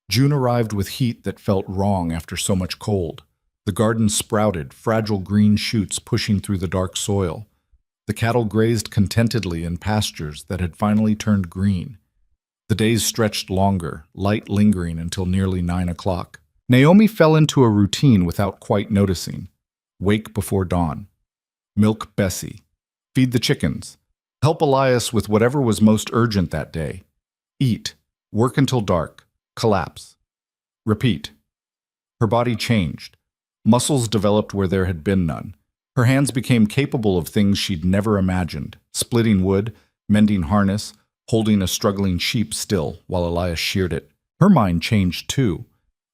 June arrived with heat that felt wrong after so much cold. The garden sprouted, fragile green shoots pushing through the dark soil. The cattle grazed contentedly in pastures that had finally turned green. The days stretched longer, light lingering until nearly 9 o'clock. Naomi fell into a routine without quite noticing. Wake before dawn. Milk Bessie. Feed the chickens. Help Elias with whatever was most urgent that day. Eat. Work until dark. Collapse. Repeat. Her body changed. Muscles developed where there had been none. Her hands became capable of things she'd never imagined, splitting wood, mending harness, holding a struggling sheep still while Elias sheared it. Her mind changed too.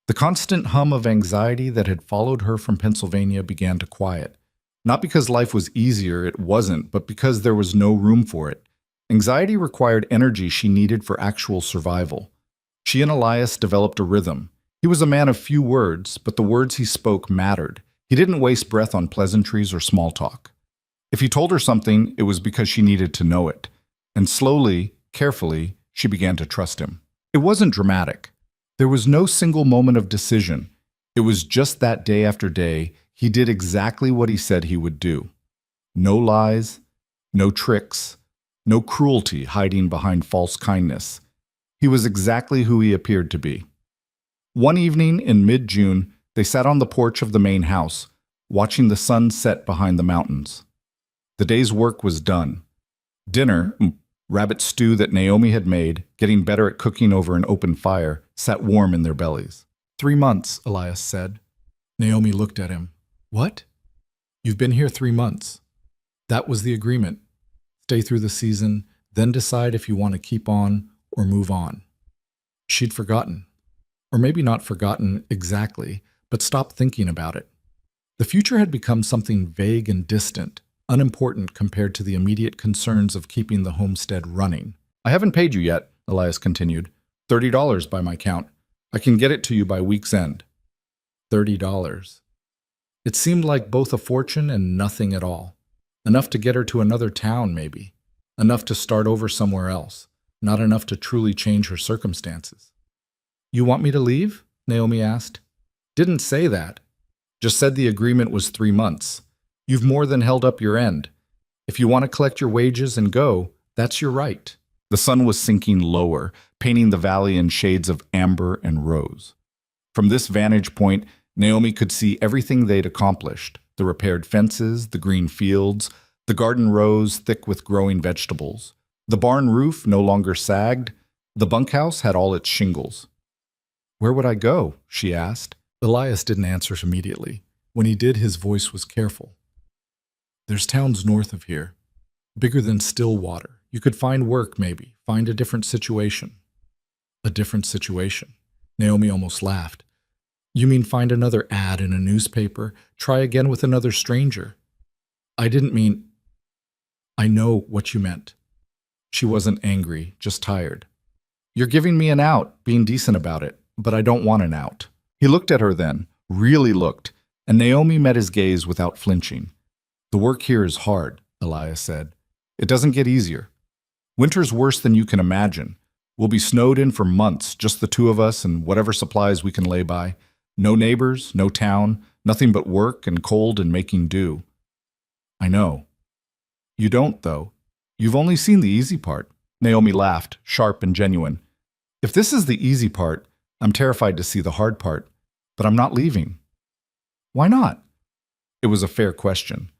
The constant hum of anxiety that had followed her from Pennsylvania began to quiet. Not because life was easier, it wasn't, but because there was no room for it. Anxiety required energy she needed for actual survival. She and Elias developed a rhythm. He was a man of few words, but the words he spoke mattered. He didn't waste breath on pleasantries or small talk. If he told her something, it was because she needed to know it. And slowly, carefully, she began to trust him. It wasn't dramatic. There was no single moment of decision. It was just that day after day, he did exactly what he said he would do. No lies, no tricks, no cruelty hiding behind false kindness. He was exactly who he appeared to be. One evening in mid-June, they sat on the porch of the main house, watching the sun set behind the mountains. The day's work was done. Dinner, rabbit stew that Naomi had made, getting better at cooking over an open fire, sat warm in their bellies. 3 months, Elias said. Naomi looked at him. What? You've been here 3 months. That was the agreement. Stay through the season, then decide if you want to keep on or move on. She'd forgotten. Or maybe not forgotten exactly, but stopped thinking about it. The future had become something vague and distant, unimportant compared to the immediate concerns of keeping the homestead running. I haven't paid you yet, Elias continued. $30 by my count. I can get it to you by week's end. $30. It seemed like both a fortune and nothing at all. Enough to get her to another town, maybe. Enough to start over somewhere else. Not enough to truly change her circumstances. You want me to leave? Naomi asked. Didn't say that. Just said the agreement was 3 months. You've more than held up your end. If you want to collect your wages and go, that's your right. The sun was sinking lower, painting the valley in shades of amber and rose. From this vantage point, Naomi could see everything they'd accomplished. The repaired fences, the green fields, the garden rows thick with growing vegetables. The barn roof no longer sagged. The bunkhouse had all its shingles. Where would I go? She asked. Elias didn't answer immediately. When he did, his voice was careful. There's towns north of here, bigger than Stillwater. You could find work, maybe, find a different situation. A different situation. Naomi almost laughed. You mean find another ad in a newspaper, try again with another stranger? I didn't mean... I know what you meant. She wasn't angry, just tired. You're giving me an out, being decent about it, but I don't want an out. He looked at her then, really looked, and Naomi met his gaze without flinching. The work here is hard, Elias said. It doesn't get easier. Winter's worse than you can imagine. We'll be snowed in for months, just the two of us and whatever supplies we can lay by. No neighbors, no town, nothing but work and cold and making do. I know. You don't, though. You've only seen the easy part. Naomi laughed, sharp and genuine. If this is the easy part, I'm terrified to see the hard part. But I'm not leaving. Why not? It was a fair question.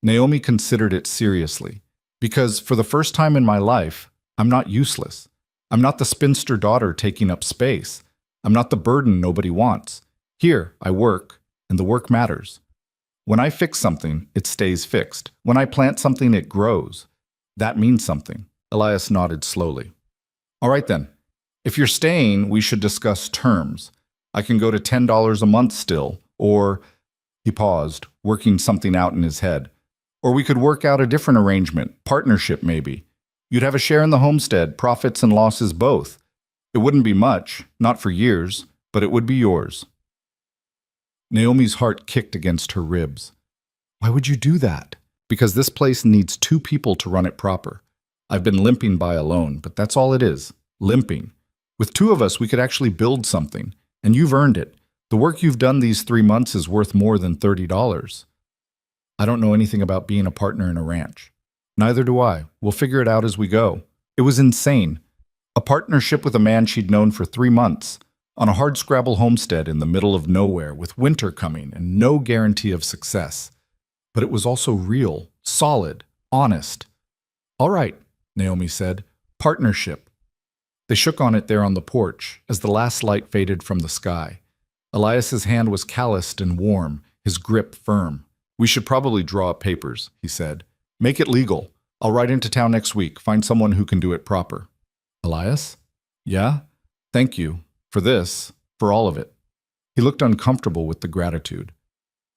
Naomi considered it seriously. Because for the first time in my life, I'm not useless. I'm not the spinster daughter taking up space. I'm not the burden nobody wants. Here, I work, and the work matters. When I fix something, it stays fixed. When I plant something, it grows. That means something. Elias nodded slowly. All right then. If you're staying, we should discuss terms. I can go to $10 a month still, or, he paused, working something out in his head. Or we could work out a different arrangement, partnership maybe. You'd have a share in the homestead, profits and losses both. It wouldn't be much, not for years, but it would be yours. Naomi's heart kicked against her ribs. Why would you do that? Because this place needs 2 people to run it proper. I've been limping by alone, but that's all it is, limping. With 2 of us, we could actually build something, and you've earned it. The work you've done these 3 months is worth more than $30. I don't know anything about being a partner in a ranch. Neither do I. We'll figure it out as we go. It was insane. A partnership with a man she'd known for 3 months, on a hardscrabble homestead in the middle of nowhere with winter coming and no guarantee of success. But it was also real, solid, honest. All right, Naomi said. Partnership. They shook on it there on the porch as the last light faded from the sky. Elias's hand was calloused and warm, his grip firm. We should probably draw up papers, he said. Make it legal. I'll ride into town next week, find someone who can do it proper. Elias? Yeah? Thank you. For this. For all of it. He looked uncomfortable with the gratitude.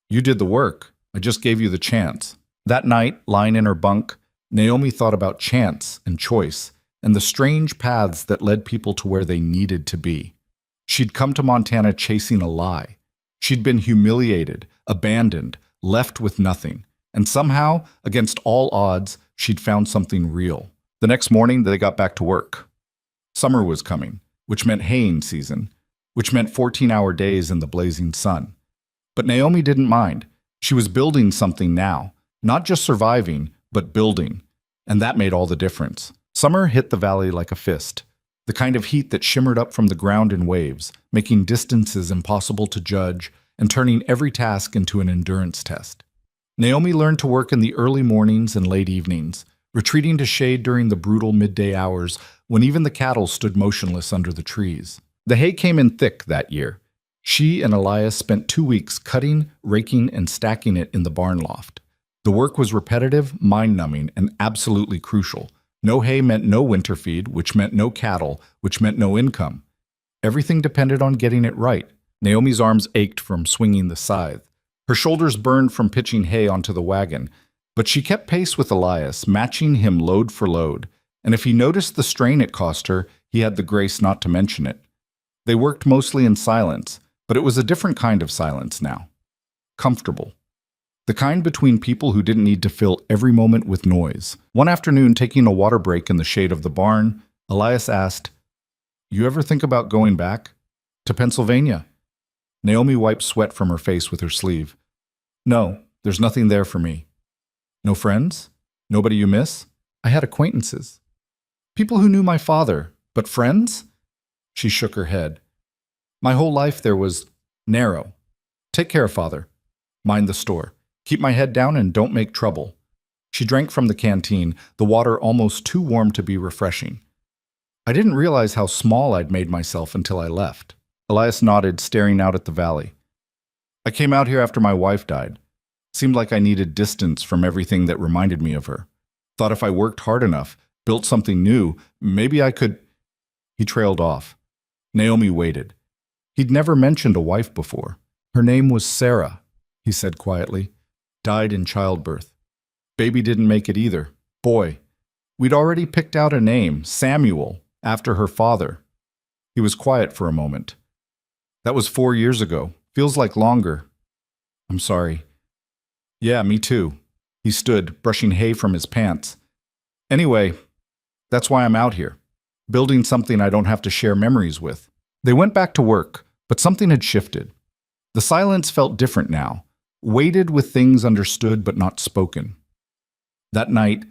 You did the work. I just gave you the chance. That night, lying in her bunk, Naomi thought about chance and choice and the strange paths that led people to where they needed to be. She'd come to Montana chasing a lie. She'd been humiliated, abandoned, left with nothing. And somehow, against all odds, she'd found something real. The next morning, they got back to work. Summer was coming, which meant haying season, which meant 14-hour days in the blazing sun. But Naomi didn't mind. She was building something now, not just surviving, but building. And that made all the difference. Summer hit the valley like a fist, the kind of heat that shimmered up from the ground in waves, making distances impossible to judge and turning every task into an endurance test. Naomi learned to work in the early mornings and late evenings, retreating to shade during the brutal midday hours when even the cattle stood motionless under the trees. The hay came in thick that year. She and Elias spent 2 weeks cutting, raking, and stacking it in the barn loft. The work was repetitive, mind-numbing, and absolutely crucial. No hay meant no winter feed, which meant no cattle, which meant no income. Everything depended on getting it right. Naomi's arms ached from swinging the scythe. Her shoulders burned from pitching hay onto the wagon, but she kept pace with Elias, matching him load for load, and if he noticed the strain it cost her, he had the grace not to mention it. They worked mostly in silence, but it was a different kind of silence now. Comfortable. The kind between people who didn't need to fill every moment with noise. One afternoon, taking a water break in the shade of the barn, Elias asked, "You ever think about going back? To Pennsylvania?" Naomi wiped sweat from her face with her sleeve. "No, there's nothing there for me." "No friends? Nobody you miss?" "I had acquaintances. People who knew my father, but friends?" She shook her head. "My whole life there was narrow. Take care, Father. Mind the store. Keep my head down and don't make trouble." She drank from the canteen, the water almost too warm to be refreshing. "I didn't realize how small I'd made myself until I left." Elias nodded, staring out at the valley. "I came out here after my wife died. Seemed like I needed distance from everything that reminded me of her. Thought if I worked hard enough, built something new, maybe I could—" He trailed off. Naomi waited. He'd never mentioned a wife before. "Her name was Sarah," he said quietly. "Died in childbirth. Baby didn't make it either. Boy. We'd already picked out a name, Samuel, after her father." He was quiet for a moment. "That was 4 years ago. Feels like longer." "I'm sorry." "Yeah, me too." He stood, brushing hay from his pants. "Anyway, that's why I'm out here. Building something I don't have to share memories with." They went back to work, but something had shifted. The silence felt different now, weighted with things understood but not spoken. That night,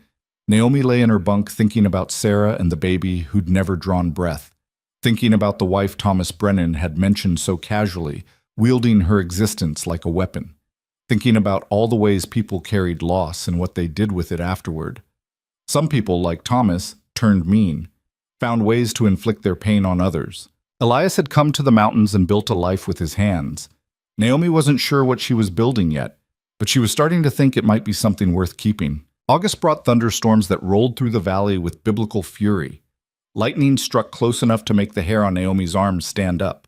Naomi lay in her bunk thinking about Sarah and the baby who'd never drawn breath, thinking about the wife Thomas Brennan had mentioned so casually, wielding her existence like a weapon, thinking about all the ways people carried loss and what they did with it afterward. Some people, like Thomas, turned mean, found ways to inflict their pain on others. Elias had come to the mountains and built a life with his hands. Naomi wasn't sure what she was building yet, but she was starting to think it might be something worth keeping. August brought thunderstorms that rolled through the valley with biblical fury. Lightning struck close enough to make the hair on Naomi's arms stand up.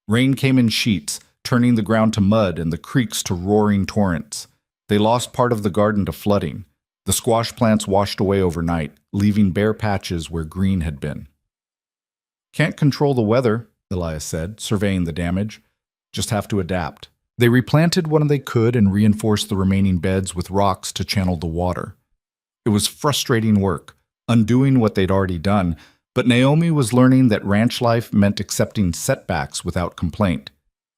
Rain came in sheets, turning the ground to mud and the creeks to roaring torrents. They lost part of the garden to flooding. The squash plants washed away overnight, leaving bare patches where green had been. "Can't control the weather," Elias said, surveying the damage. "Just have to adapt." They replanted when they could and reinforced the remaining beds with rocks to channel the water. It was frustrating work, undoing what they'd already done, but Naomi was learning that ranch life meant accepting setbacks without complaint.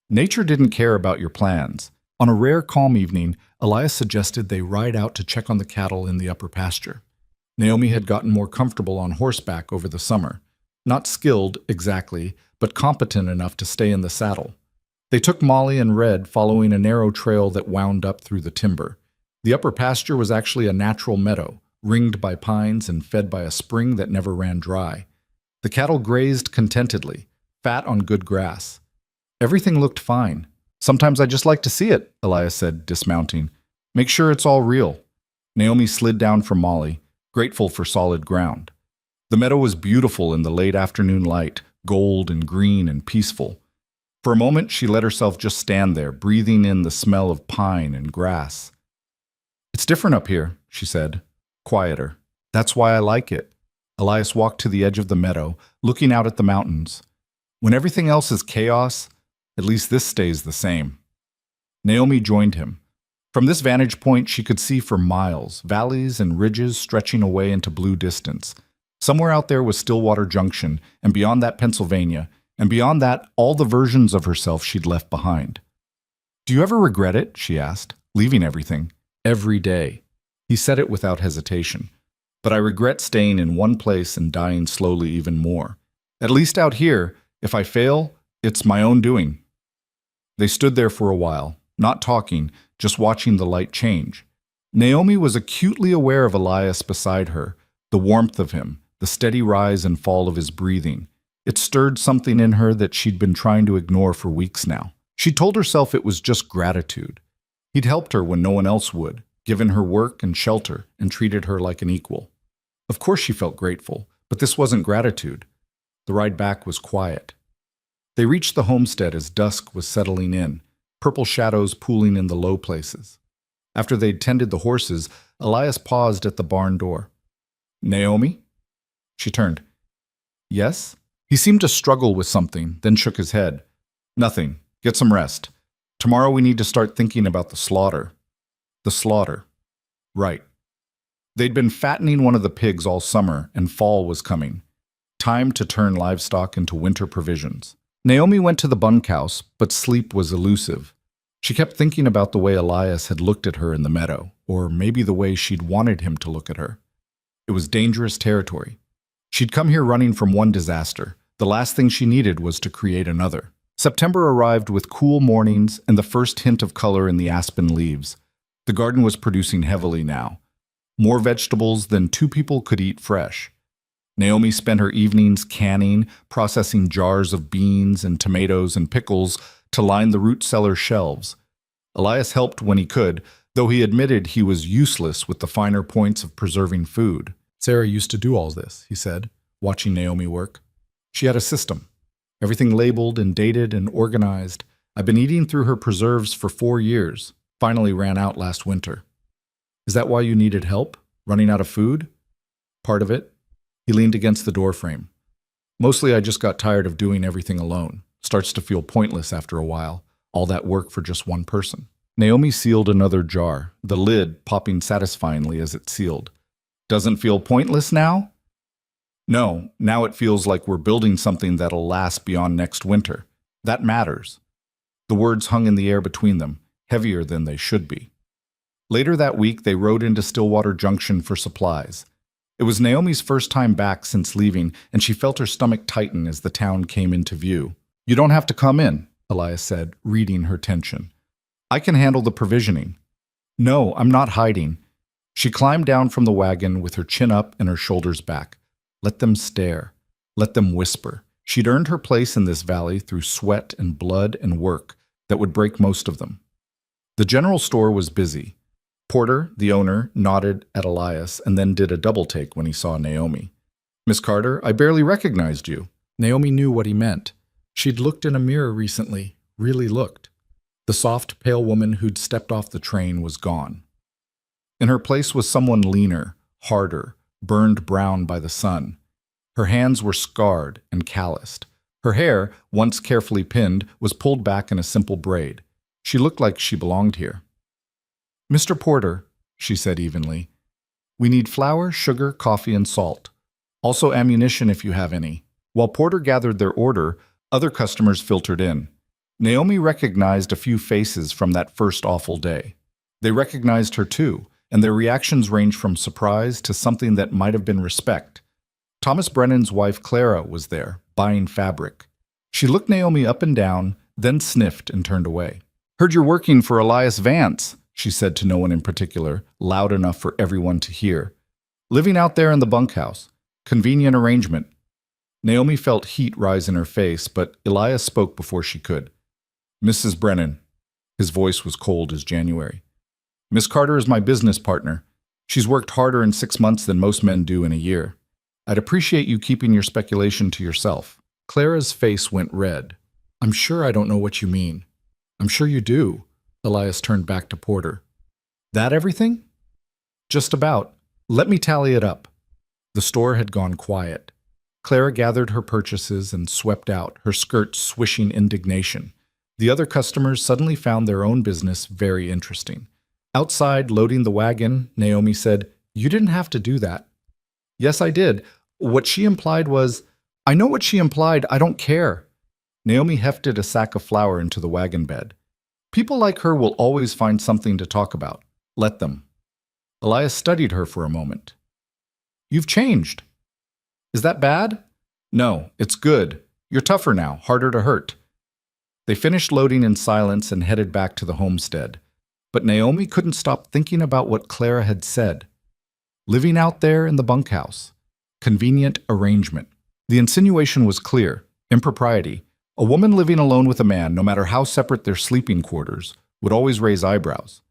Nature didn't care about your plans. On a rare calm evening, Elias suggested they ride out to check on the cattle in the upper pasture. Naomi had gotten more comfortable on horseback over the summer. Not skilled, exactly, but competent enough to stay in the saddle. They took Molly and Red following a narrow trail that wound up through the timber. The upper pasture was actually a natural meadow, ringed by pines and fed by a spring that never ran dry. The cattle grazed contentedly, fat on good grass. Everything looked fine. "Sometimes I just like to see it," Elias said, dismounting. "Make sure it's all real." Naomi slid down from Molly, grateful for solid ground. The meadow was beautiful in the late afternoon light, gold and green and peaceful. For a moment, she let herself just stand there, breathing in the smell of pine and grass. "It's different up here," she said, quieter. "That's why I like it." Elias walked to the edge of the meadow, looking out at the mountains. "When everything else is chaos, at least this stays the same." Naomi joined him. From this vantage point, she could see for miles, valleys and ridges stretching away into blue distance. Somewhere out there was Stillwater Junction, and beyond that Pennsylvania, and beyond that, all the versions of herself she'd left behind. "Do you ever regret it?" she asked, "leaving everything. Every day." He said it without hesitation. "But I regret staying in one place and dying slowly even more. At least out here, if I fail, it's my own doing." They stood there for a while, not talking, just watching the light change. Naomi was acutely aware of Elias beside her, the warmth of him, the steady rise and fall of his breathing. It stirred something in her that she'd been trying to ignore for weeks now. She told herself it was just gratitude. He'd helped her when no one else would, given her work and shelter, and treated her like an equal. Of course she felt grateful, but this wasn't gratitude. The ride back was quiet. They reached the homestead as dusk was settling in, purple shadows pooling in the low places. After they'd tended the horses, Elias paused at the barn door. "Naomi?" She turned. "Yes?" He seemed to struggle with something, then shook his head. "Nothing. Get some rest. Tomorrow we need to start thinking about the slaughter." The slaughter. Right. They'd been fattening one of the pigs all summer, and fall was coming. Time to turn livestock into winter provisions. Naomi went to the bunkhouse, but sleep was elusive. She kept thinking about the way Elias had looked at her in the meadow, or maybe the way she'd wanted him to look at her. It was dangerous territory. She'd come here running from one disaster. The last thing she needed was to create another. September arrived with cool mornings and the first hint of color in the aspen leaves. The garden was producing heavily now. More vegetables than two people could eat fresh. Naomi spent her evenings canning, processing jars of beans and tomatoes and pickles to line the root cellar shelves. Elias helped when he could, though he admitted he was useless with the finer points of preserving food. "Sarah used to do all this," he said, watching Naomi work. "She had a system. Everything labeled and dated and organized. I've been eating through her preserves for 4 years. Finally ran out last winter." "Is that why you needed help? Running out of food?" "Part of it." He leaned against the doorframe. "Mostly I just got tired of doing everything alone. Starts to feel pointless after a while. All that work for just one person." Naomi sealed another jar, the lid popping satisfyingly as it sealed. "Doesn't feel pointless now?" "No, now it feels like we're building something that'll last beyond next winter. That matters." The words hung in the air between them, heavier than they should be. Later that week, they rode into Stillwater Junction for supplies. It was Naomi's first time back since leaving, and she felt her stomach tighten as the town came into view. "You don't have to come in," Elias said, reading her tension. "I can handle the provisioning." "No, I'm not hiding." She climbed down from the wagon with her chin up and her shoulders back. Let them stare. Let them whisper. She'd earned her place in this valley through sweat and blood and work that would break most of them. The general store was busy. Porter, the owner, nodded at Elias and then did a double take when he saw Naomi. "Miss Carter, I barely recognized you." Naomi knew what he meant. She'd looked in a mirror recently, really looked. The soft, pale woman who'd stepped off the train was gone. In her place was someone leaner, harder, burned brown by the sun. Her hands were scarred and calloused. Her hair, once carefully pinned, was pulled back in a simple braid. She looked like she belonged here. "Mr. Porter," she said evenly, "we need flour, sugar, coffee, and salt. Also ammunition if you have any." While Porter gathered their order, other customers filtered in. Naomi recognized a few faces from that first awful day. They recognized her too, and their reactions ranged from surprise to something that might have been respect. Thomas Brennan's wife Clara was there, buying fabric. She looked Naomi up and down, then sniffed and turned away. "Heard you're working for Elias Vance," she said to no one in particular, loud enough for everyone to hear. "Living out there in the bunkhouse. Convenient arrangement." Naomi felt heat rise in her face, but Elias spoke before she could. "Mrs. Brennan." His voice was cold as January. "Miss Carter is my business partner. She's worked harder in 6 months than most men do in a year. I'd appreciate you keeping your speculation to yourself." Clara's face went red. "I'm sure I don't know what you mean." "I'm sure you do." Elias turned back to Porter. "That everything?" "Just about. Let me tally it up." The store had gone quiet. Clara gathered her purchases and swept out, her skirt swishing indignation. The other customers suddenly found their own business very interesting. Outside, loading the wagon, Naomi said, "You didn't have to do that." "Yes, I did. What she implied was—" "I know what she implied. I don't care." Naomi hefted a sack of flour into the wagon bed. "People like her will always find something to talk about. Let them." Elias studied her for a moment. "You've changed." "Is that bad?" "No, it's good. You're tougher now, harder to hurt." They finished loading in silence and headed back to the homestead. But Naomi couldn't stop thinking about what Clara had said. Living out there in the bunkhouse. Convenient arrangement. The insinuation was clear. Impropriety. A woman living alone with a man, no matter how separate their sleeping quarters, would always raise eyebrows.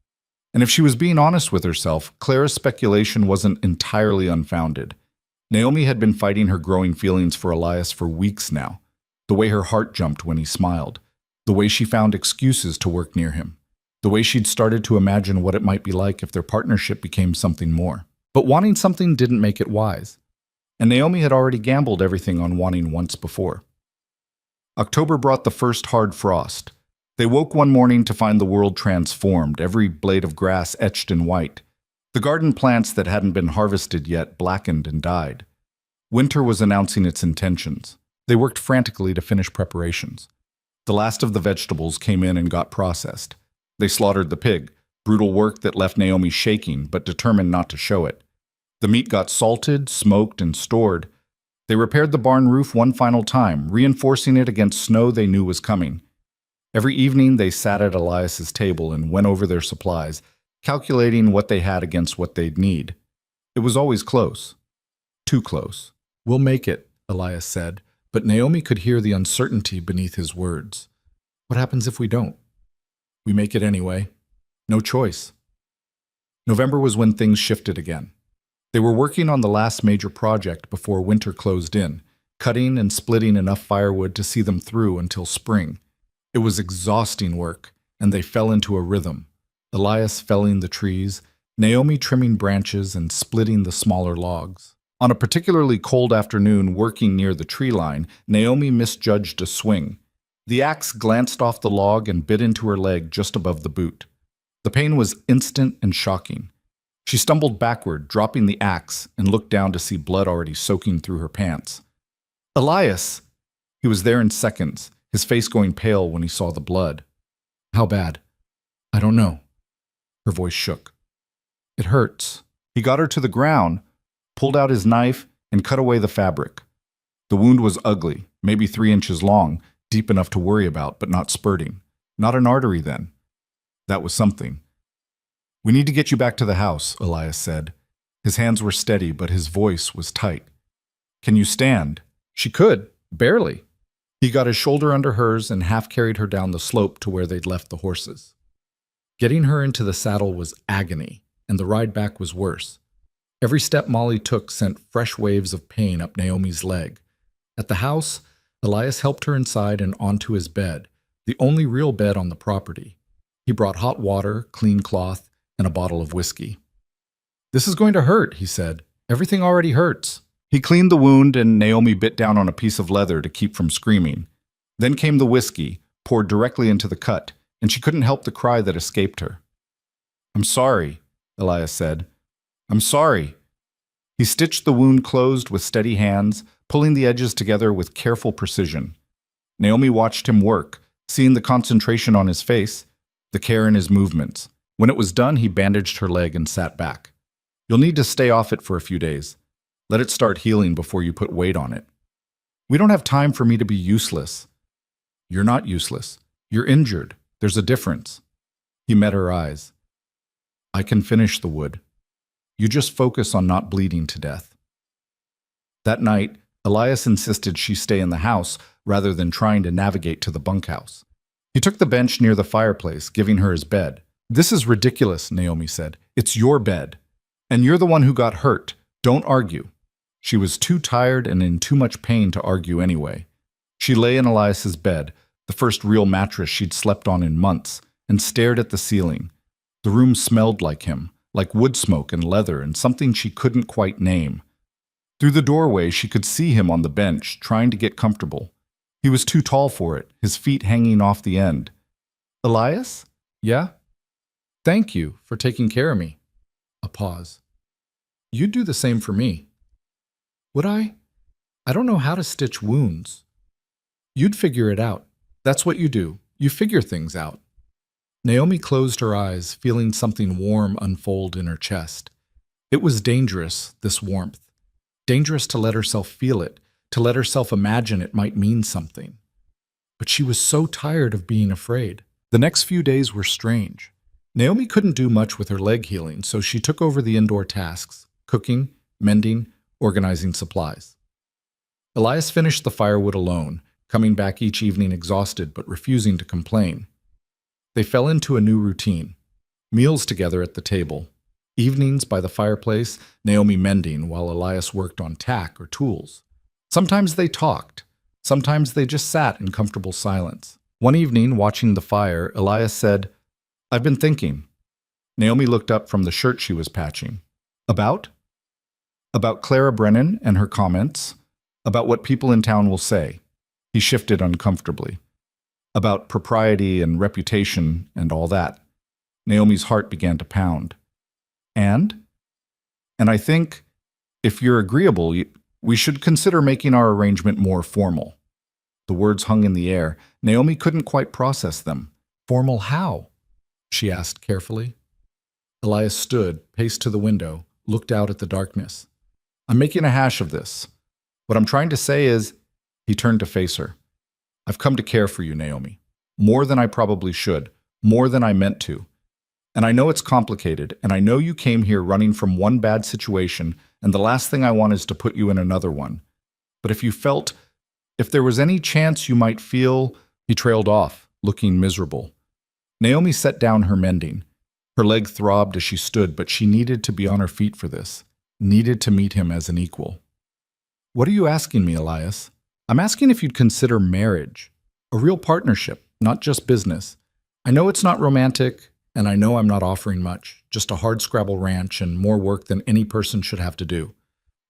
And if she was being honest with herself, Clara's speculation wasn't entirely unfounded. Naomi had been fighting her growing feelings for Elias for weeks now. The way her heart jumped when he smiled. The way she found excuses to work near him. The way she'd started to imagine what it might be like if their partnership became something more. But wanting something didn't make it wise. And Naomi had already gambled everything on wanting once before. October brought the first hard frost. They woke one morning to find the world transformed, every blade of grass etched in white. The garden plants that hadn't been harvested yet blackened and died. Winter was announcing its intentions. They worked frantically to finish preparations. The last of the vegetables came in and got processed. They slaughtered the pig, brutal work that left Naomi shaking but determined not to show it. The meat got salted, smoked, and stored. They repaired the barn roof one final time, reinforcing it against snow they knew was coming. Every evening they sat at Elias's table and went over their supplies, calculating what they had against what they'd need. It was always close. Too close. "We'll make it," Elias said, but Naomi could hear the uncertainty beneath his words. "What happens if we don't?" "We make it anyway. No choice." November was when things shifted again. They were working on the last major project before winter closed in, cutting and splitting enough firewood to see them through until spring. It was exhausting work, and they fell into a rhythm. Elias felling the trees, Naomi trimming branches and splitting the smaller logs. On a particularly cold afternoon working near the tree line, Naomi misjudged a swing. The axe glanced off the log and bit into her leg just above the boot. The pain was instant and shocking. She stumbled backward, dropping the axe, and looked down to see blood already soaking through her pants. "Elias!" He was there in seconds, his face going pale when he saw the blood. "How bad?" "I don't know." Her voice shook. "It hurts." He got her to the ground, pulled out his knife, and cut away the fabric. The wound was ugly, maybe 3 inches long, deep enough to worry about, but not spurting. Not an artery, then. That was something. "We need to get you back to the house," Elias said. His hands were steady, but his voice was tight. "Can you stand?" She could, barely. He got his shoulder under hers and half carried her down the slope to where they'd left the horses. Getting her into the saddle was agony. and the ride back was worse. Every step Molly took sent fresh waves of pain up Naomi's leg. At the house, Elias helped her inside and onto his bed, the only real bed on the property. He brought hot water, clean cloth, and a bottle of whiskey. "This is going to hurt," he said. "Everything already hurts." He cleaned the wound, and Naomi bit down on a piece of leather to keep from screaming. Then came the whiskey, poured directly into the cut, and she couldn't help the cry that escaped her. "I'm sorry," Elias said. "I'm sorry." He stitched the wound closed with steady hands, pulling the edges together with careful precision. Naomi watched him work, seeing the concentration on his face, the care in his movements. When it was done, he bandaged her leg and sat back. "You'll need to stay off it for a few days. Let it start healing before you put weight on it." "We don't have time for me to be useless." "You're not useless. You're injured. There's a difference." He met her eyes. "I can finish the wood. You just focus on not bleeding to death." That night, Elias insisted she stay in the house rather than trying to navigate to the bunkhouse. He took the bench near the fireplace, giving her his bed. "This is ridiculous," Naomi said. "It's your bed. And you're the one who got hurt. Don't argue." She was too tired and in too much pain to argue anyway. She lay in Elias's bed, the first real mattress she'd slept on in months, and stared at the ceiling. The room smelled like him, like wood smoke and leather and something she couldn't quite name. Through the doorway, she could see him on the bench, trying to get comfortable. He was too tall for it, his feet hanging off the end. "Elias? Yeah? Thank you for taking care of me." A pause. "You'd do the same for me." "Would I? I don't know how to stitch wounds." "You'd figure it out. That's what you do. You figure things out." Naomi closed her eyes, feeling something warm unfold in her chest. It was dangerous, this warmth. Dangerous to let herself feel it, to let herself imagine it might mean something. But she was so tired of being afraid. The next few days were strange. Naomi couldn't do much with her leg healing, so she took over the indoor tasks: cooking, mending, organizing supplies. Elias finished the firewood alone, coming back each evening exhausted but refusing to complain. They fell into a new routine. Meals together at the table. Evenings by the fireplace, Naomi mending while Elias worked on tack or tools. Sometimes they talked. Sometimes they just sat in comfortable silence. One evening, watching the fire, Elias said, "I've been thinking." Naomi looked up from the shirt she was patching. "About?" "About Clara Brennan and her comments. About what people in town will say." He shifted uncomfortably. "About propriety and reputation and all that." Naomi's heart began to pound. "And? And I think, if you're agreeable, we should consider making our arrangement more formal." The words hung in the air. Naomi couldn't quite process them. "Formal how?" she asked carefully. Elias stood, paced to the window, looked out at the darkness. "I'm making a hash of this. What I'm trying to say is," he turned to face her, "I've come to care for you, Naomi. More than I probably should. More than I meant to. And I know it's complicated, and I know you came here running from one bad situation, and the last thing I want is to put you in another one. But if there was any chance you might feel—" He trailed off, looking miserable. Naomi set down her mending. Her leg throbbed as she stood, but she needed to be on her feet for this, needed to meet him as an equal. "What are you asking me, Elias?" "I'm asking if you'd consider marriage. A real partnership, not just business. I know it's not romantic, and I know I'm not offering much, just a hardscrabble ranch and more work than any person should have to do.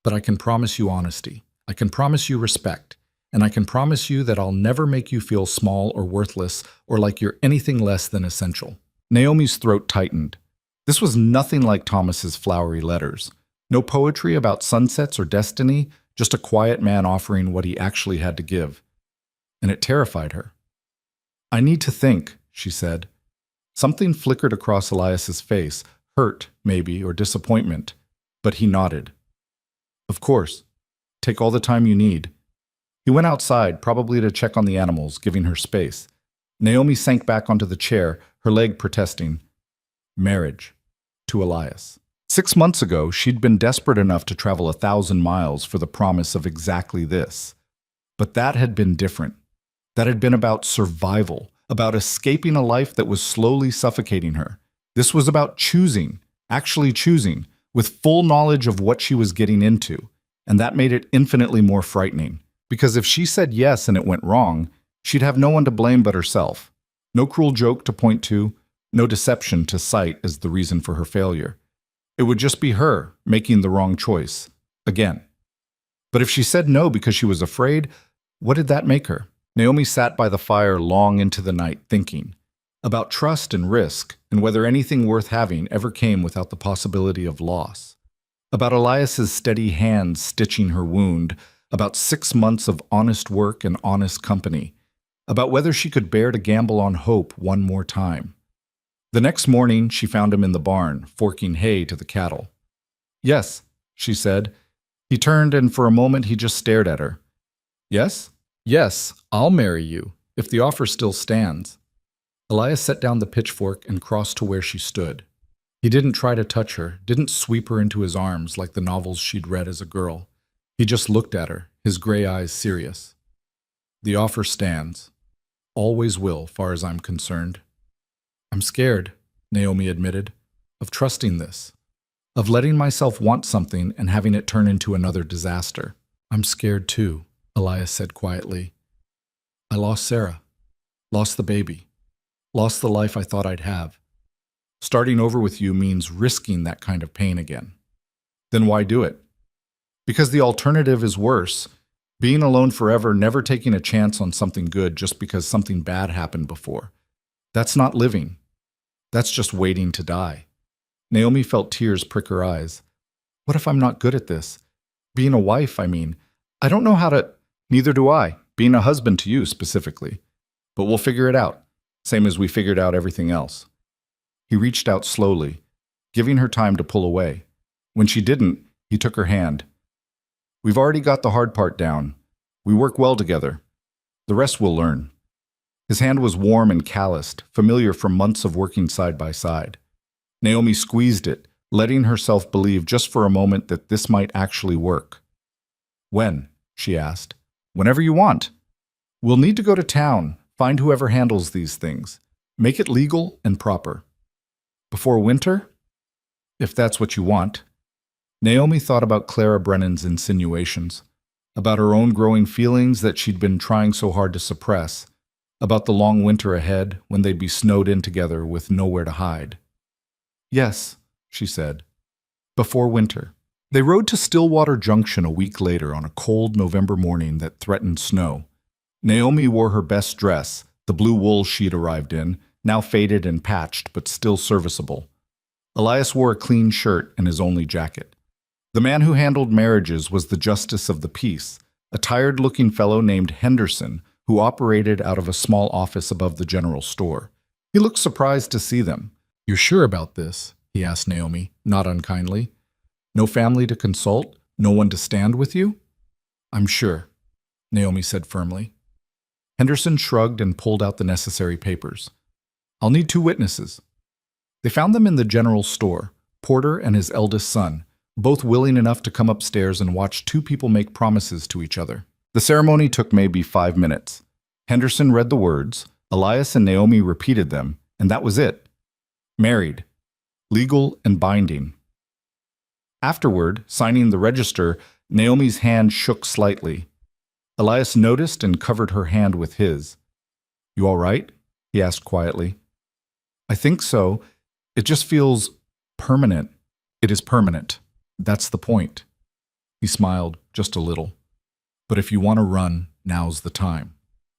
But I can promise you honesty. I can promise you respect. And I can promise you that I'll never make you feel small or worthless or like you're anything less than essential." Naomi's throat tightened. This was nothing like Thomas's flowery letters. No poetry about sunsets or destiny, just a quiet man offering what he actually had to give. And it terrified her. "I need to think," she said. Something flickered across Elias's face, hurt, maybe, or disappointment, but he nodded. "Of course. Take all the time you need." He went outside, probably to check on the animals, giving her space. Naomi sank back onto the chair, her leg protesting. Marriage. To Elias. 6 months ago, she'd been desperate enough to travel 1,000 miles for the promise of exactly this. But that had been different. That had been about survival, about escaping a life that was slowly suffocating her. This was about choosing, actually choosing, with full knowledge of what she was getting into, and that made it infinitely more frightening. Because if she said yes and it went wrong, she'd have no one to blame but herself. No cruel joke to point to, no deception to cite as the reason for her failure. It would just be her making the wrong choice, again. But if she said no because she was afraid, what did that make her? Naomi sat by the fire long into the night thinking about trust and risk and whether anything worth having ever came without the possibility of loss. About Elias's steady hands stitching her wound, about 6 months of honest work and honest company, about whether she could bear to gamble on hope one more time. The next morning, she found him in the barn, forking hay to the cattle. "Yes," she said. He turned, and for a moment he just stared at her. "Yes? Yes, I'll marry you, if the offer still stands." Elias set down the pitchfork and crossed to where she stood. He didn't try to touch her, didn't sweep her into his arms like the novels she'd read as a girl. He just looked at her, his gray eyes serious. "The offer stands. Always will, far as I'm concerned." "I'm scared," Naomi admitted, "of trusting this, of letting myself want something and having it turn into another disaster." "I'm scared too," Elias said quietly. "I lost Sarah, lost the baby, lost the life I thought I'd have. Starting over with you means risking that kind of pain again." "Then why do it?" "Because the alternative is worse. Being alone forever, never taking a chance on something good just because something bad happened before. That's not living. That's just waiting to die." Naomi felt tears prick her eyes. "What if I'm not good at this? Being a wife, I mean. I don't know how to—" "Neither do I, being a husband to you specifically. But we'll figure it out, same as we figured out everything else." He reached out slowly, giving her time to pull away. When she didn't, he took her hand. "We've already got the hard part down. We work well together. The rest we'll learn." His hand was warm and calloused, familiar from months of working side by side. Naomi squeezed it, letting herself believe just for a moment that this might actually work. "When?" she asked. "Whenever you want. We'll need to go to town, find whoever handles these things. Make it legal and proper." "Before winter?" "If that's what you want." Naomi thought about Clara Brennan's insinuations, about her own growing feelings that she'd been trying so hard to suppress, about the long winter ahead when they'd be snowed in together with nowhere to hide. "Yes," she said. "Before winter." They rode to Stillwater Junction a week later on a cold November morning that threatened snow. Naomi wore her best dress, the blue wool she'd arrived in, now faded and patched but still serviceable. Elias wore a clean shirt and his only jacket. The man who handled marriages was the justice of the peace, a tired-looking fellow named Henderson who operated out of a small office above the general store. He looked surprised to see them. "You're sure about this?" he asked Naomi, not unkindly. "No family to consult? No one to stand with you?" "I'm sure," Naomi said firmly. Henderson shrugged and pulled out the necessary papers. "I'll need 2 witnesses." They found them in the general store, Porter and his eldest son, both willing enough to come upstairs and watch 2 people make promises to each other. The ceremony took maybe 5 minutes. Henderson read the words, Elias and Naomi repeated them, and that was it. Married. Legal and binding. Afterward, signing the register, Naomi's hand shook slightly. Elias noticed and covered her hand with his. "You all right?" he asked quietly. "I think so. It just feels permanent." "It is permanent. That's the point." He smiled just a little. "But if you want to run, now's the time.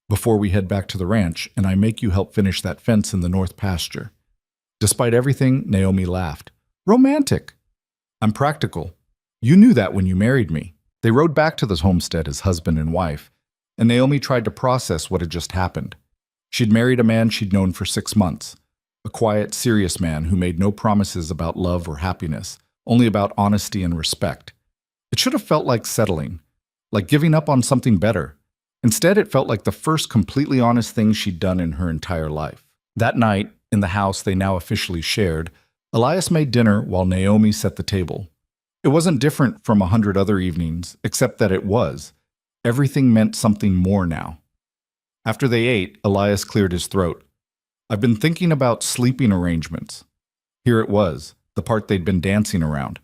Before we head back to the ranch and I make you help finish that fence in the north pasture." Despite everything, Naomi laughed. "Romantic." "I'm practical. You knew that when you married me." They rode back to the homestead as husband and wife, and Naomi tried to process what had just happened. She'd married a man she'd known for 6 months, a quiet, serious man who made no promises about love or happiness, only about honesty and respect. It should have felt like settling, like giving up on something better. Instead, it felt like the first completely honest thing she'd done in her entire life. That night, in the house they now officially shared, Elias made dinner while Naomi set the table. It wasn't different from 100 other evenings, except that it was. Everything meant something more now. After they ate, Elias cleared his throat. "I've been thinking about sleeping arrangements." Here it was, the part they'd been dancing around.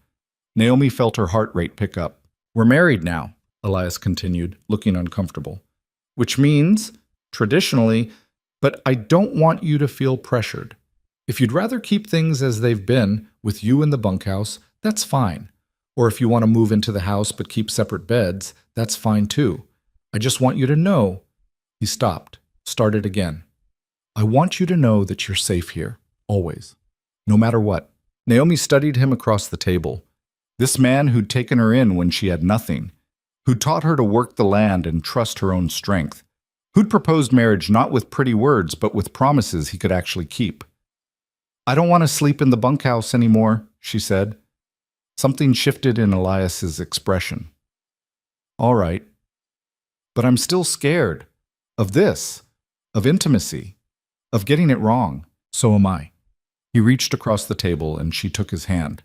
Naomi felt her heart rate pick up. "We're married now," Elias continued, looking uncomfortable. "Which means, traditionally, but I don't want you to feel pressured. If you'd rather keep things as they've been, with you in the bunkhouse, that's fine. Or if you want to move into the house but keep separate beds, that's fine too. I just want you to know." He stopped, started again. "I want you to know that you're safe here, always, no matter what." Naomi studied him across the table. This man who'd taken her in when she had nothing, who'd taught her to work the land and trust her own strength, who'd proposed marriage not with pretty words but with promises he could actually keep. "I don't want to sleep in the bunkhouse anymore," she said. Something shifted in Elias's expression. "All right. But I'm still scared. Of this. Of intimacy. Of getting it wrong. So am I." He reached across the table and she took his hand.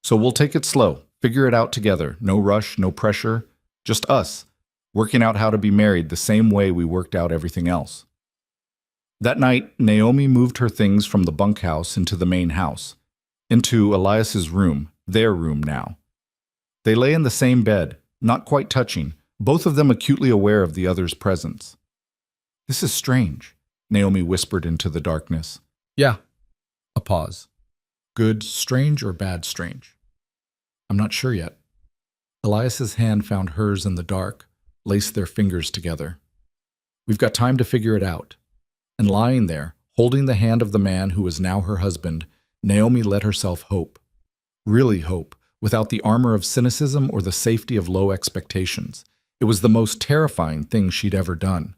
"So we'll take it slow. Figure it out together. No rush, no pressure. Just us. Working out how to be married the same way we worked out everything else." That night, Naomi moved her things from the bunkhouse into the main house, into Elias's room, their room now. They lay in the same bed, not quite touching, both of them acutely aware of the other's presence. "This is strange," Naomi whispered into the darkness. "Yeah." A pause. "Good strange or bad strange?" "I'm not sure yet." Elias's hand found hers in the dark, laced their fingers together. "We've got time to figure it out." And lying there, holding the hand of the man who was now her husband, Naomi let herself hope. Really hope, without the armor of cynicism or the safety of low expectations. It was the most terrifying thing she'd ever done.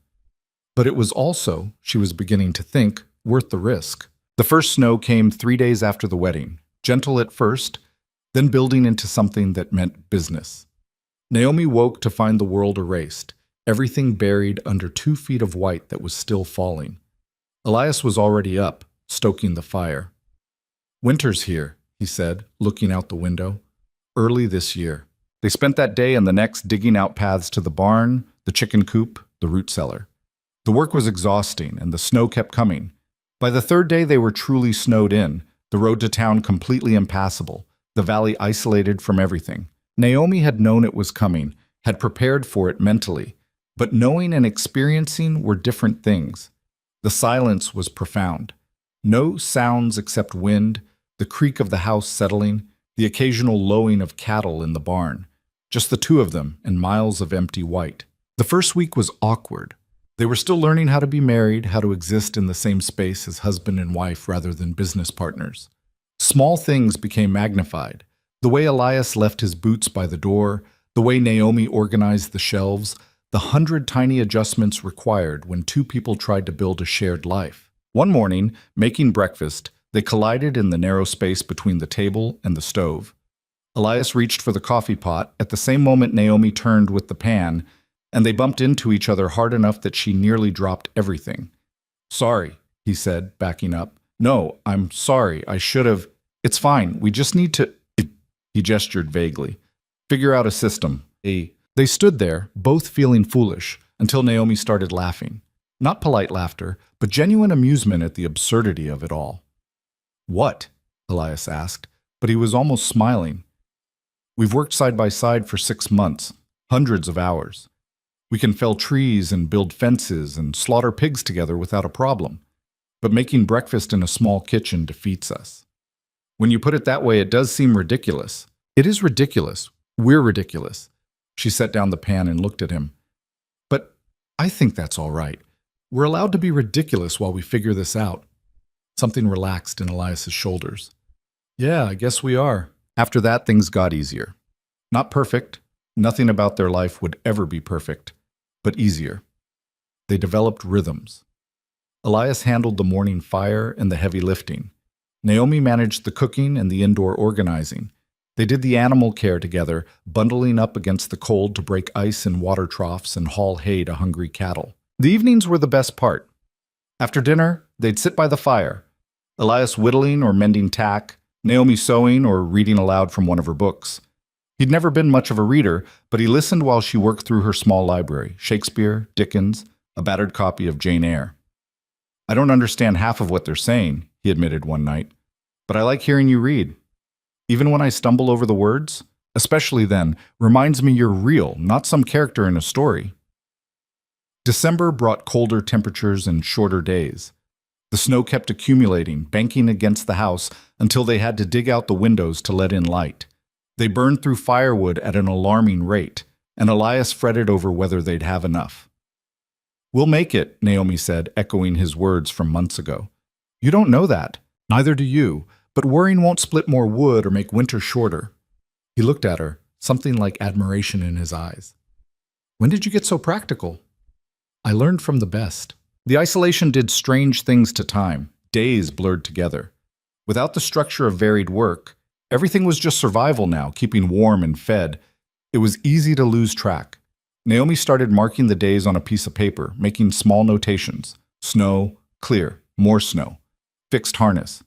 But it was also, she was beginning to think, worth the risk. The first snow came 3 days after the wedding, gentle at first, then building into something that meant business. Naomi woke to find the world erased, everything buried under 2 feet of white that was still falling. Elias was already up, stoking the fire. "Winter's here," he said, looking out the window. "Early this year." They spent that day and the next digging out paths to the barn, the chicken coop, the root cellar. The work was exhausting, and the snow kept coming. By the 3rd day they were truly snowed in, the road to town completely impassable, the valley isolated from everything. Naomi had known it was coming, had prepared for it mentally, but knowing and experiencing were different things. The silence was profound. No sounds except wind, the creak of the house settling, the occasional lowing of cattle in the barn. Just the 2 of them and miles of empty white. The first week was awkward. They were still learning how to be married, how to exist in the same space as husband and wife rather than business partners. Small things became magnified. The way Elias left his boots by the door, the way Naomi organized the shelves, the 100 tiny adjustments required when 2 people tried to build a shared life. One morning, making breakfast, they collided in the narrow space between the table and the stove. Elias reached for the coffee pot. At the same moment, Naomi turned with the pan, and they bumped into each other hard enough that she nearly dropped everything. "Sorry," he said, backing up. "No, I'm sorry. I should have. It's fine. We just need to..." He gestured vaguely. "Figure out a system. They stood there, both feeling foolish, until Naomi started laughing. Not polite laughter, but genuine amusement at the absurdity of it all. "What?" Elias asked, but he was almost smiling. "We've worked side by side for 6 months, hundreds of hours. We can fell trees and build fences and slaughter pigs together without a problem. But making breakfast in a small kitchen defeats us. When you put it that way, it does seem ridiculous. It is ridiculous. We're ridiculous." She set down the pan and looked at him. "But I think that's all right. We're allowed to be ridiculous while we figure this out." Something relaxed in Elias's shoulders. "Yeah, I guess we are." After that, things got easier. Not perfect. Nothing about their life would ever be perfect, but easier. They developed rhythms. Elias handled the morning fire and the heavy lifting. Naomi managed the cooking and the indoor organizing. They did the animal care together, bundling up against the cold to break ice in water troughs and haul hay to hungry cattle. The evenings were the best part. After dinner, they'd sit by the fire, Elias whittling or mending tack, Naomi sewing or reading aloud from one of her books. He'd never been much of a reader, but he listened while she worked through her small library, Shakespeare, Dickens, a battered copy of Jane Eyre. "I don't understand half of what they're saying," he admitted one night, "but I like hearing you read." Even when I stumble over the words? Especially then, reminds me you're real, not some character in a story. December brought colder temperatures and shorter days. The snow kept accumulating, banking against the house until they had to dig out the windows to let in light. They burned through firewood at an alarming rate, and Elias fretted over whether they'd have enough. "We'll make it," Naomi said, echoing his words from months ago. "You don't know that. Neither do you. But worrying won't split more wood or make winter shorter." He looked at her, something like admiration in his eyes. "When did you get so practical?" "I learned from the best." The isolation did strange things to time. Days blurred together. Without the structure of varied work, everything was just survival now, keeping warm and fed. It was easy to lose track. Naomi started marking the days on a piece of paper, making small notations. Snow, clear, more snow. Fixed harness.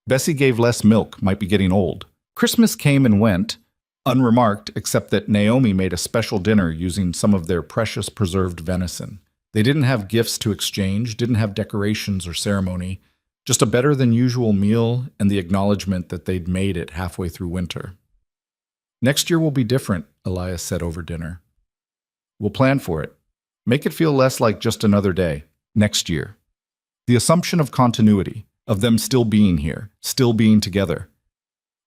Bessie gave less milk, might be getting old. Christmas came and went, unremarked except that Naomi made a special dinner using some of their precious preserved venison. They didn't have gifts to exchange, didn't have decorations or ceremony, just a better-than-usual meal and the acknowledgement that they'd made it halfway through winter. "Next year will be different," Elias said over dinner. "We'll plan for it. Make it feel less like just another day. Next year." The assumption of continuity, of them still being here, still being together.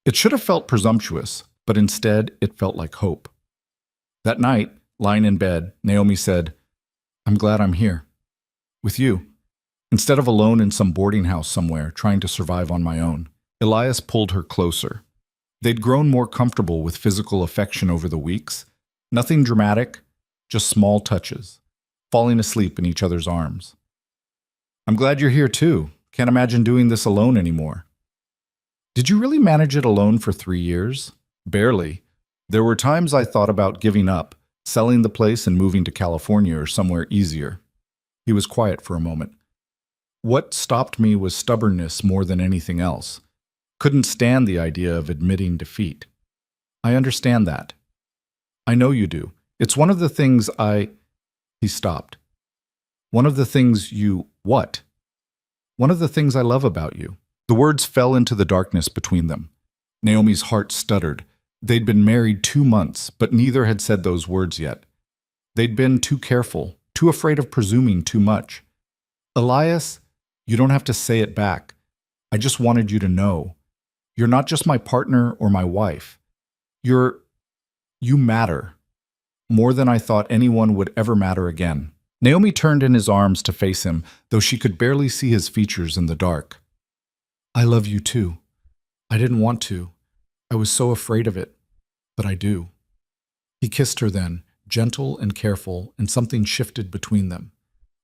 It should have felt presumptuous, but instead it felt like hope. That night, lying in bed, Naomi said, "I'm glad I'm here. With you. Instead of alone in some boarding house somewhere, trying to survive on my own." Elias pulled her closer. They'd grown more comfortable with physical affection over the weeks. Nothing dramatic, just small touches. Falling asleep in each other's arms. "I'm glad you're here too. Can't imagine doing this alone anymore." "Did you really manage it alone for 3 years?" "Barely. There were times I thought about giving up, selling the place and moving to California or somewhere easier." He was quiet for a moment. "What stopped me was stubbornness more than anything else. Couldn't stand the idea of admitting defeat." "I understand that." "I know you do. It's one of the things He stopped. "One of the things you..." "What?" "One of the things I love about you." The words fell into the darkness between them. Naomi's heart stuttered. They'd been married 2 months, but neither had said those words yet. They'd been too careful, too afraid of presuming too much. "Elias, you don't have to say it back. I just wanted you to know. You're not just my partner or my wife. You matter. More than I thought anyone would ever matter again." Naomi turned in his arms to face him, though she could barely see his features in the dark. "I love you too. I didn't want to. I was so afraid of it. But I do." He kissed her then, gentle and careful, and something shifted between them.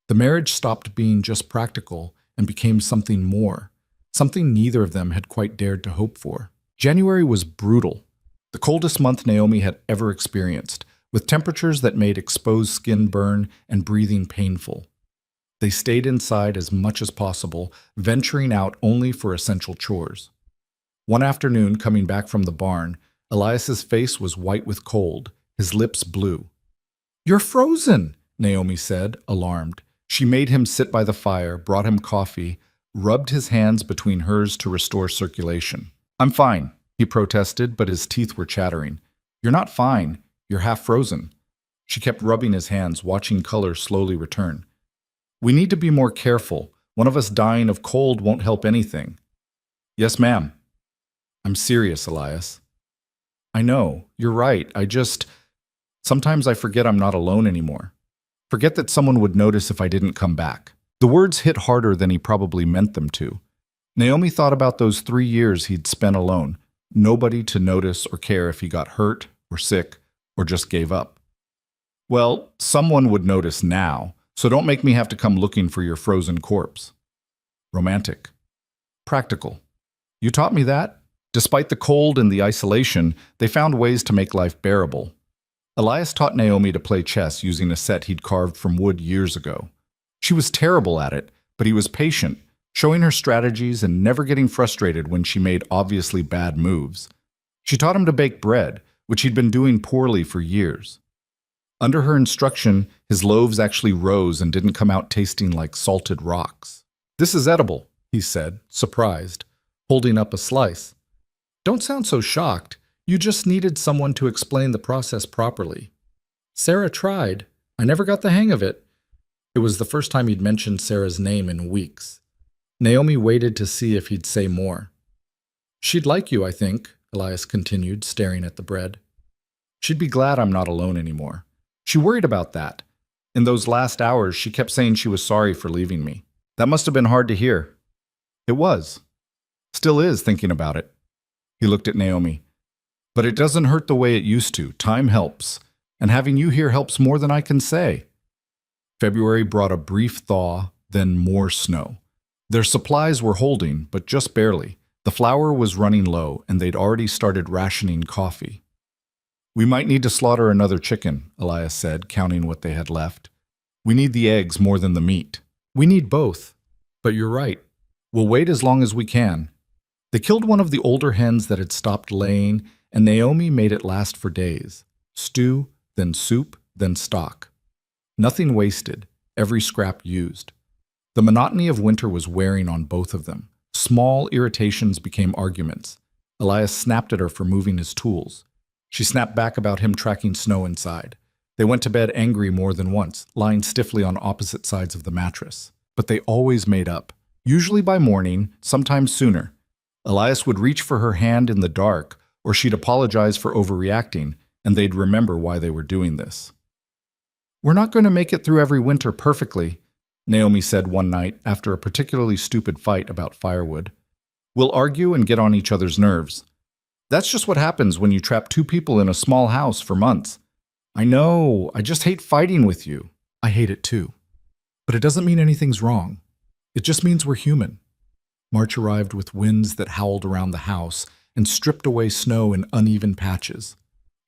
The marriage stopped being just practical and became something more, something neither of them had quite dared to hope for. January was brutal, the coldest month Naomi had ever experienced, with temperatures that made exposed skin burn and breathing painful. They stayed inside as much as possible, venturing out only for essential chores. One afternoon, coming back from the barn, Elias's face was white with cold, his lips blue. "You're frozen," Naomi said, alarmed. She made him sit by the fire, brought him coffee, rubbed his hands between hers to restore circulation. "I'm fine," he protested, but his teeth were chattering. "You're not fine. You're half frozen." She kept rubbing his hands, watching color slowly return. "We need to be more careful. One of us dying of cold won't help anything." "Yes, ma'am." "I'm serious, Elias." "I know. You're right. Sometimes I forget I'm not alone anymore. Forget that someone would notice if I didn't come back." The words hit harder than he probably meant them to. Naomi thought about those 3 years he'd spent alone. Nobody to notice or care if he got hurt or sick or just gave up. "Well, someone would notice now, so don't make me have to come looking for your frozen corpse." Romantic. Practical. You taught me that? Despite the cold and the isolation, they found ways to make life bearable. Elias taught Naomi to play chess using a set he'd carved from wood years ago. She was terrible at it, but he was patient, showing her strategies and never getting frustrated when she made obviously bad moves. She taught him to bake bread, which he'd been doing poorly for years. Under her instruction, his loaves actually rose and didn't come out tasting like salted rocks. "This is edible," he said, surprised, holding up a slice. Don't sound so shocked. You just needed someone to explain the process properly. Sarah tried. I never got the hang of it. It was the first time he'd mentioned Sarah's name in weeks. Naomi waited to see if he'd say more. She'd like you, I think, Elias continued, staring at the bread. She'd be glad I'm not alone anymore. She worried about that. In those last hours, she kept saying she was sorry for leaving me. That must have been hard to hear. It was. Still is, thinking about it. He looked at Naomi. But it doesn't hurt the way it used to. Time helps. And having you here helps more than I can say. February brought a brief thaw, then more snow. Their supplies were holding, but just barely. The flour was running low, and they'd already started rationing coffee. We might need to slaughter another chicken, Elias said, counting what they had left. We need the eggs more than the meat. We need both. But you're right. We'll wait as long as we can. They killed one of the older hens that had stopped laying, and Naomi made it last for days. Stew, then soup, then stock. Nothing wasted, every scrap used. The monotony of winter was wearing on both of them. Small irritations became arguments. Elias snapped at her for moving his tools. She snapped back about him tracking snow inside. They went to bed angry more than once, lying stiffly on opposite sides of the mattress. But they always made up, usually by morning, sometimes sooner. Elias would reach for her hand in the dark, or she'd apologize for overreacting, and they'd remember why they were doing this. We're not going to make it through every winter perfectly, Naomi said one night after a particularly stupid fight about firewood. We'll argue and get on each other's nerves. That's just what happens when you trap two people in a small house for months. I know, I just hate fighting with you. I hate it too. But it doesn't mean anything's wrong. It just means we're human. March arrived with winds that howled around the house and stripped away snow in uneven patches.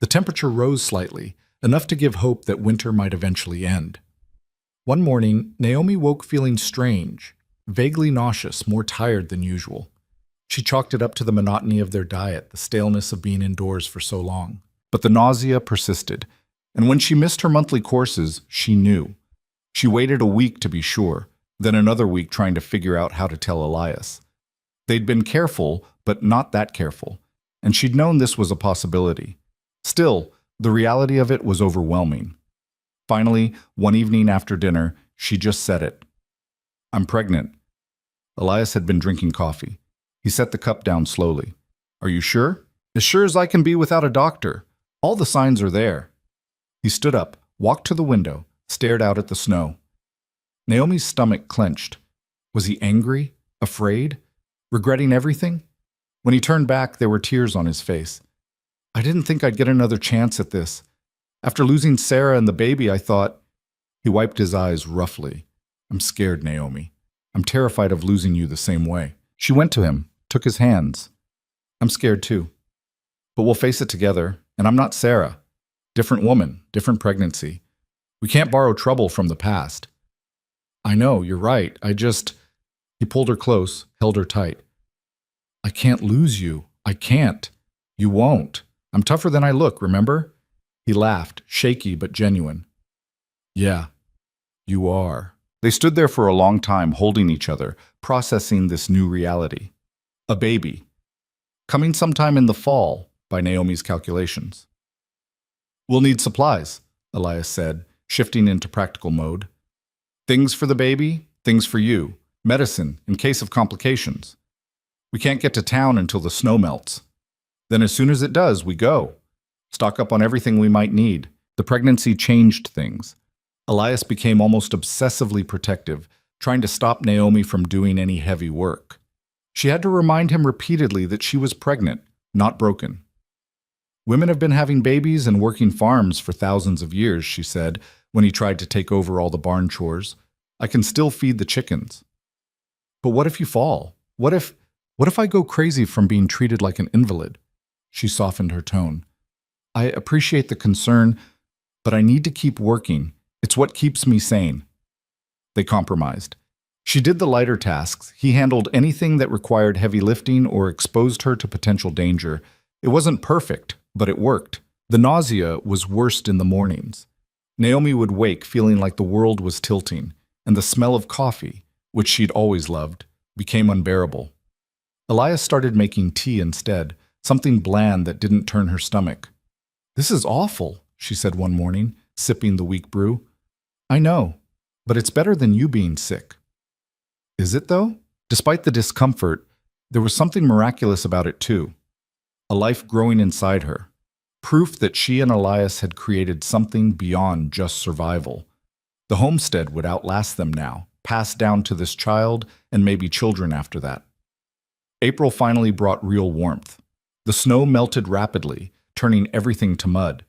The temperature rose slightly, enough to give hope that winter might eventually end. One morning, Naomi woke feeling strange, vaguely nauseous, more tired than usual. She chalked it up to the monotony of their diet, the staleness of being indoors for so long. But the nausea persisted, and when she missed her monthly courses, she knew. She waited a week to be sure, then another week trying to figure out how to tell Elias. They'd been careful, but not that careful, and she'd known this was a possibility. Still, the reality of it was overwhelming. Finally, one evening after dinner, she just said it. I'm pregnant. Elias had been drinking coffee. He set the cup down slowly. Are you sure? As sure as I can be without a doctor. All the signs are there. He stood up, walked to the window, stared out at the snow. Naomi's stomach clenched. Was he angry? Afraid? Regretting everything? When he turned back, there were tears on his face. I didn't think I'd get another chance at this. After losing Sarah and the baby, I thought... He wiped his eyes roughly. I'm scared, Naomi. I'm terrified of losing you the same way. She went to him, took his hands. I'm scared too. But we'll face it together, and I'm not Sarah. Different woman, different pregnancy. We can't borrow trouble from the past. I know, you're right. He pulled her close, held her tight. I can't lose you. I can't. You won't. I'm tougher than I look, remember? He laughed, shaky but genuine. Yeah, you are. They stood there for a long time, holding each other, processing this new reality. A baby. Coming sometime in the fall, by Naomi's calculations. We'll need supplies, Elias said, shifting into practical mode. Things for the baby, things for you. Medicine, in case of complications. We can't get to town until the snow melts. Then as soon as it does, we go. Stock up on everything we might need. The pregnancy changed things. Elias became almost obsessively protective, trying to stop Naomi from doing any heavy work. She had to remind him repeatedly that she was pregnant, not broken. Women have been having babies and working farms for thousands of years, she said, when he tried to take over all the barn chores. I can still feed the chickens. But what if you fall? What if I go crazy from being treated like an invalid? She softened her tone. I appreciate the concern, but I need to keep working. It's what keeps me sane. They compromised. She did the lighter tasks. He handled anything that required heavy lifting or exposed her to potential danger. It wasn't perfect, but it worked. The nausea was worst in the mornings. Naomi would wake feeling like the world was tilting, and the smell of coffee, which she'd always loved, became unbearable. Elias started making tea instead, something bland that didn't turn her stomach. "This is awful," she said one morning, sipping the weak brew. "I know, but it's better than you being sick." Is it, though? Despite the discomfort, there was something miraculous about it, too. A life growing inside her. Proof that she and Elias had created something beyond just survival. The homestead would outlast them now, passed down to this child and maybe children after that. April finally brought real warmth. The snow melted rapidly, turning everything to mud.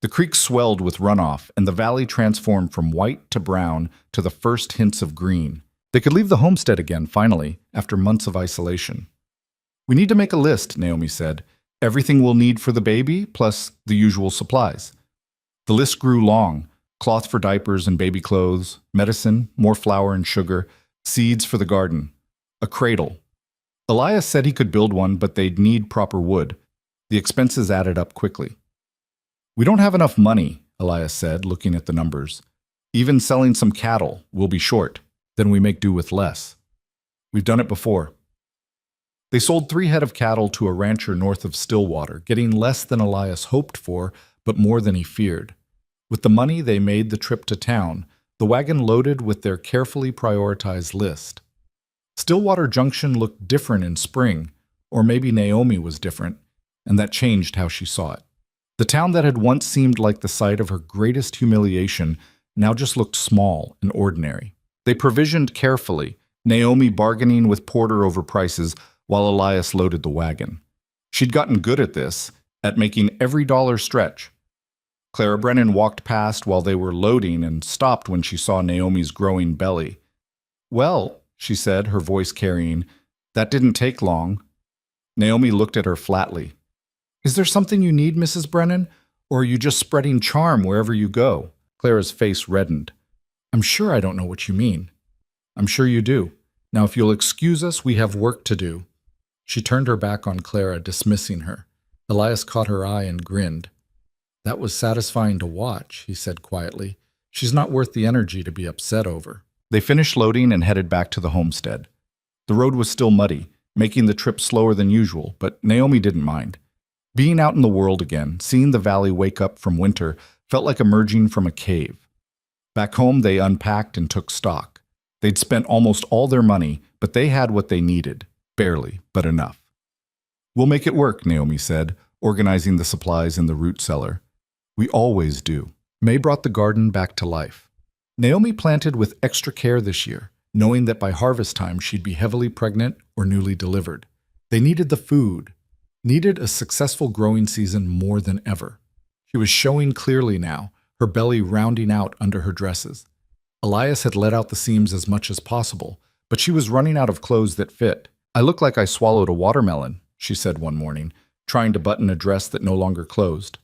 The creek swelled with runoff, and the valley transformed from white to brown to the first hints of green. They could leave the homestead again, finally, after months of isolation. "We need to make a list," Naomi said. "Everything we'll need for the baby, plus the usual supplies." The list grew long: cloth for diapers and baby clothes, medicine, more flour and sugar, seeds for the garden, a cradle. Elias said he could build one, but they'd need proper wood. The expenses added up quickly. "We don't have enough money," Elias said, looking at the numbers. "Even selling some cattle, we'll be short. Then we make do with less. We've done it before." They sold 3 head of cattle to a rancher north of Stillwater, getting less than Elias hoped for, but more than he feared. With the money, they made the trip to town, the wagon loaded with their carefully prioritized list. Stillwater Junction looked different in spring, or maybe Naomi was different, and that changed how she saw it. The town that had once seemed like the site of her greatest humiliation now just looked small and ordinary. They provisioned carefully, Naomi bargaining with Porter over prices while Elias loaded the wagon. She'd gotten good at this, at making every dollar stretch. Clara Brennan walked past while they were loading and stopped when she saw Naomi's growing belly. "Well," she said, her voice carrying, "that didn't take long." Naomi looked at her flatly. "Is there something you need, Mrs. Brennan, or are you just spreading charm wherever you go?" Clara's face reddened. "I'm sure I don't know what you mean." "I'm sure you do. Now, if you'll excuse us, we have work to do." She turned her back on Clara, dismissing her. Elias caught her eye and grinned. "That was satisfying to watch," he said quietly. "She's not worth the energy to be upset over." They finished loading and headed back to the homestead. The road was still muddy, making the trip slower than usual, but Naomi didn't mind. Being out in the world again, seeing the valley wake up from winter, felt like emerging from a cave. Back home, they unpacked and took stock. They'd spent almost all their money, but they had what they needed. Barely, but enough. "We'll make it work," Naomi said, organizing the supplies in the root cellar. "We always do." May brought the garden back to life. Naomi planted with extra care this year, knowing that by harvest time she'd be heavily pregnant or newly delivered. They needed the food, needed a successful growing season more than ever. She was showing clearly now, her belly rounding out under her dresses. Elias had let out the seams as much as possible, but she was running out of clothes that fit. "I look like I swallowed a watermelon," she said one morning, trying to button a dress that no longer closed.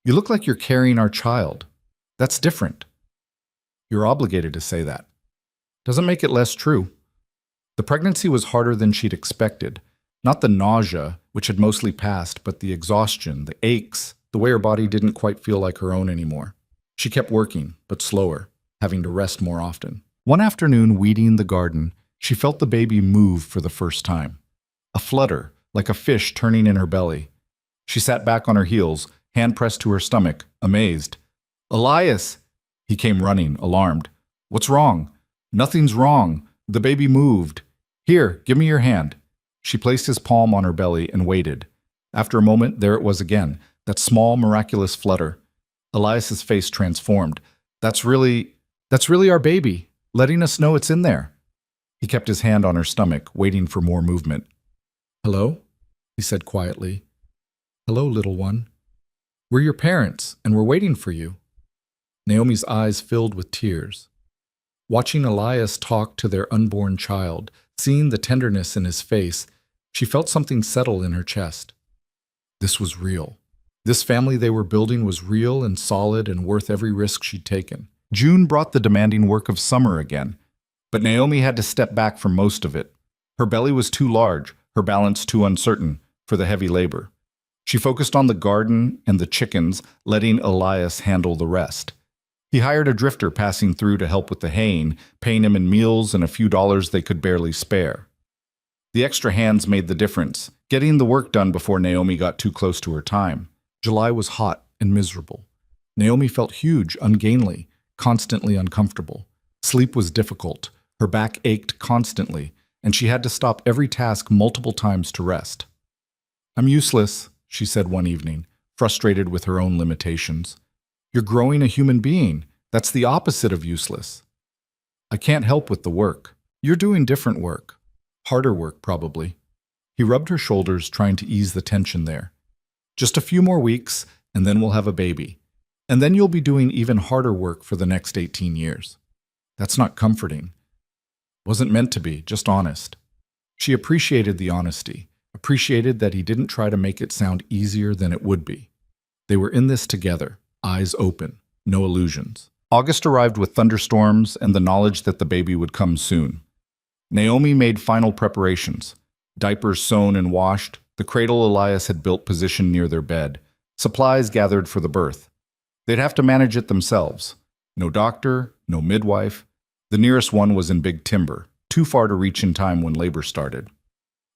"You look like you're carrying our child. That's different." "You're obligated to say that." "Doesn't make it less true." The pregnancy was harder than she'd expected. Not the nausea, which had mostly passed, but the exhaustion, the aches, the way her body didn't quite feel like her own anymore. She kept working, but slower, having to rest more often. One afternoon, weeding the garden, she felt the baby move for the first time. A flutter, like a fish turning in her belly. She sat back on her heels, hand pressed to her stomach, amazed. "Elias!" He came running, alarmed. "What's wrong?" "Nothing's wrong. The baby moved. Here, give me your hand." She placed his palm on her belly and waited. After a moment, there it was again, that small, miraculous flutter. Elias's face transformed. That's really our baby, letting us know it's in there." He kept his hand on her stomach, waiting for more movement. "Hello?" he said quietly. "Hello, little one. We're your parents, and we're waiting for you." Naomi's eyes filled with tears. Watching Elias talk to their unborn child, seeing the tenderness in his face, she felt something settle in her chest. This was real. This family they were building was real and solid and worth every risk she'd taken. June brought the demanding work of summer again, but Naomi had to step back from most of it. Her belly was too large, her balance too uncertain for the heavy labor. She focused on the garden and the chickens, letting Elias handle the rest. He hired a drifter passing through to help with the haying, paying him in meals and a few dollars they could barely spare. The extra hands made the difference, getting the work done before Naomi got too close to her time. July was hot and miserable. Naomi felt huge, ungainly, constantly uncomfortable. Sleep was difficult. Her back ached constantly, and she had to stop every task multiple times to rest. "I'm useless," she said one evening, frustrated with her own limitations. "You're growing a human being. That's the opposite of useless." "I can't help with the work." "You're doing different work. Harder work, probably." He rubbed her shoulders, trying to ease the tension there. "Just a few more weeks, and then we'll have a baby. And then you'll be doing even harder work for the next 18 years. That's not comforting. Wasn't meant to be, just honest." She appreciated the honesty, appreciated that he didn't try to make it sound easier than it would be. They were in this together, eyes open, no illusions. August arrived with thunderstorms and the knowledge that the baby would come soon. Naomi made final preparations. Diapers sewn and washed, the cradle Elias had built positioned near their bed, supplies gathered for the birth. They'd have to manage it themselves. No doctor, no midwife. The nearest one was in Big Timber, too far to reach in time when labor started.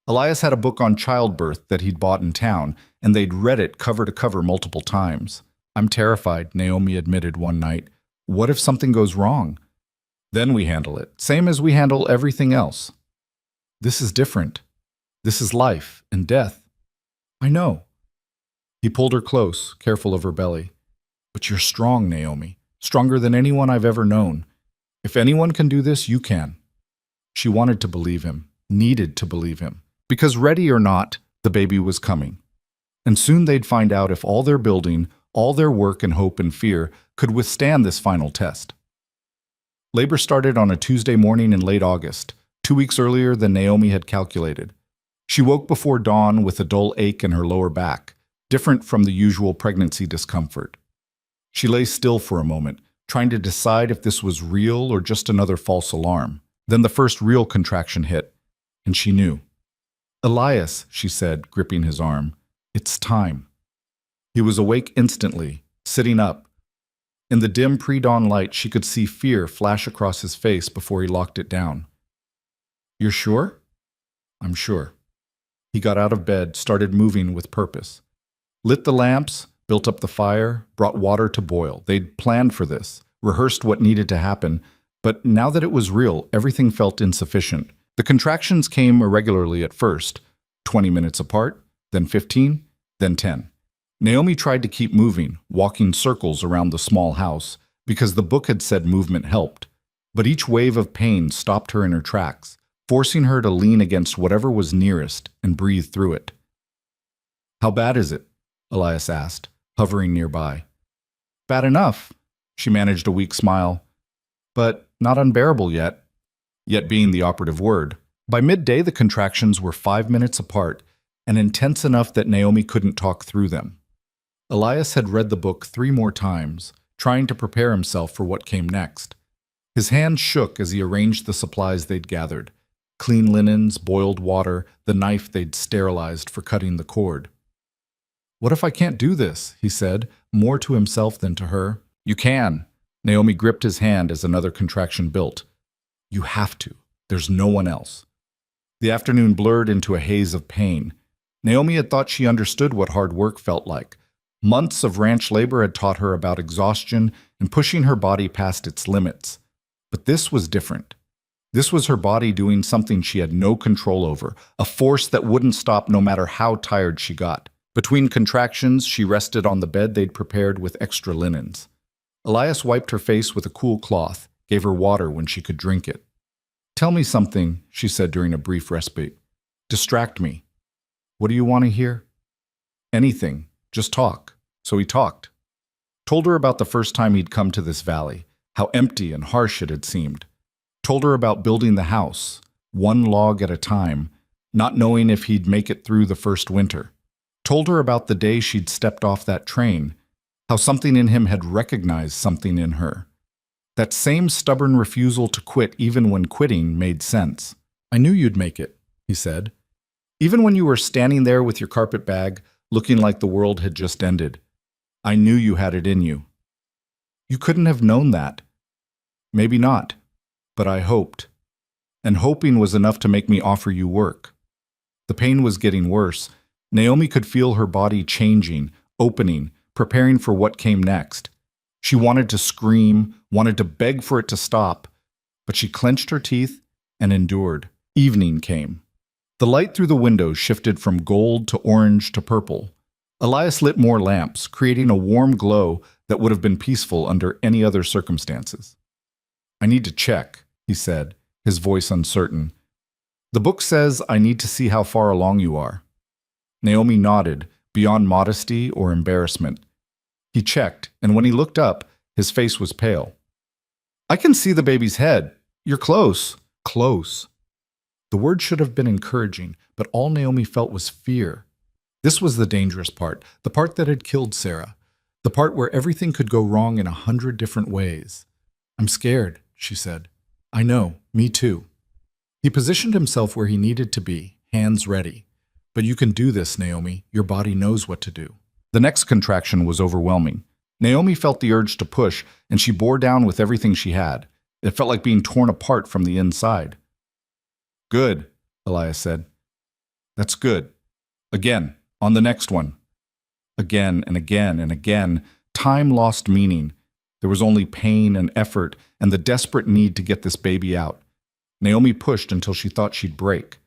Elias had a book on childbirth that he'd bought in town, and they'd read it cover to cover multiple times. "I'm terrified," Naomi admitted one night. "What if something goes wrong? Then we handle it, same as we handle everything else." "This is different. This is life and death." "I know." He pulled her close, careful of her belly. "But you're strong, Naomi. Stronger than anyone I've ever known. If anyone can do this, you can." She wanted to believe him, needed to believe him. Because ready or not, the baby was coming. And soon they'd find out if all their building, all their work and hope and fear could withstand this final test. Labor started on a Tuesday morning in late August, 2 weeks earlier than Naomi had calculated. She woke before dawn with a dull ache in her lower back, different from the usual pregnancy discomfort. She lay still for a moment, trying to decide if this was real or just another false alarm. Then the first real contraction hit, and she knew. "Elias," she said, gripping his arm, "it's time." He was awake instantly, sitting up. In the dim pre-dawn light, she could see fear flash across his face before he locked it down. "You're sure?" "I'm sure." He got out of bed, started moving with purpose. Lit the lamps, built up the fire, brought water to boil. They'd planned for this, rehearsed what needed to happen, but now that it was real, everything felt insufficient. The contractions came irregularly at first, 20 minutes apart, then 15, then 10. Naomi tried to keep moving, walking circles around the small house, because the book had said movement helped. But each wave of pain stopped her in her tracks, forcing her to lean against whatever was nearest and breathe through it. "How bad is it?" Elias asked, hovering nearby. "Bad enough," she managed a weak smile. "But not unbearable yet." Yet being the operative word. By midday, the contractions were 5 minutes apart and intense enough that Naomi couldn't talk through them. Elias had read the book 3 more times, trying to prepare himself for what came next. His hands shook as he arranged the supplies they'd gathered. Clean linens, boiled water, the knife they'd sterilized for cutting the cord. "What if I can't do this?" he said, more to himself than to her. "You can." Naomi gripped his hand as another contraction built. "You have to. There's no one else." The afternoon blurred into a haze of pain. Naomi had thought she understood what hard work felt like. Months of ranch labor had taught her about exhaustion and pushing her body past its limits. But this was different. This was her body doing something she had no control over, a force that wouldn't stop no matter how tired she got. Between contractions, she rested on the bed they'd prepared with extra linens. Elias wiped her face with a cool cloth, gave her water when she could drink it. "Tell me something," she said during a brief respite. "Distract me." "What do you want to hear?" "Anything. Just talk." So he talked. Told her about the first time he'd come to this valley, how empty and harsh it had seemed. Told her about building the house, one log at a time, not knowing if he'd make it through the first winter. Told her about the day she'd stepped off that train, how something in him had recognized something in her. That same stubborn refusal to quit even when quitting made sense. "I knew you'd make it," he said. "Even when you were standing there with your carpet bag, looking like the world had just ended. I knew you had it in you." "You couldn't have known that." "Maybe not, but I hoped. And hoping was enough to make me offer you work." The pain was getting worse. Naomi could feel her body changing, opening, preparing for what came next. She wanted to scream, wanted to beg for it to stop, but she clenched her teeth and endured. Evening came. The light through the window shifted from gold to orange to purple. Elias lit more lamps, creating a warm glow that would have been peaceful under any other circumstances. "I need to check," he said, his voice uncertain. "The book says I need to see how far along you are." Naomi nodded, beyond modesty or embarrassment. He checked, and when he looked up, his face was pale. "I can see the baby's head. You're close." Close. The word should have been encouraging, but all Naomi felt was fear. This was the dangerous part, the part that had killed Sarah, the part where everything could go wrong in 100 different ways. "I'm scared," she said. "I know, me too." He positioned himself where he needed to be, hands ready. "But you can do this, Naomi. Your body knows what to do." The next contraction was overwhelming. Naomi felt the urge to push, and she bore down with everything she had. It felt like being torn apart from the inside. "Good," Elias said. "That's good. Again, on the next one." Again and again and again, time lost meaning. There was only pain and effort and the desperate need to get this baby out. Naomi pushed until she thought she'd break,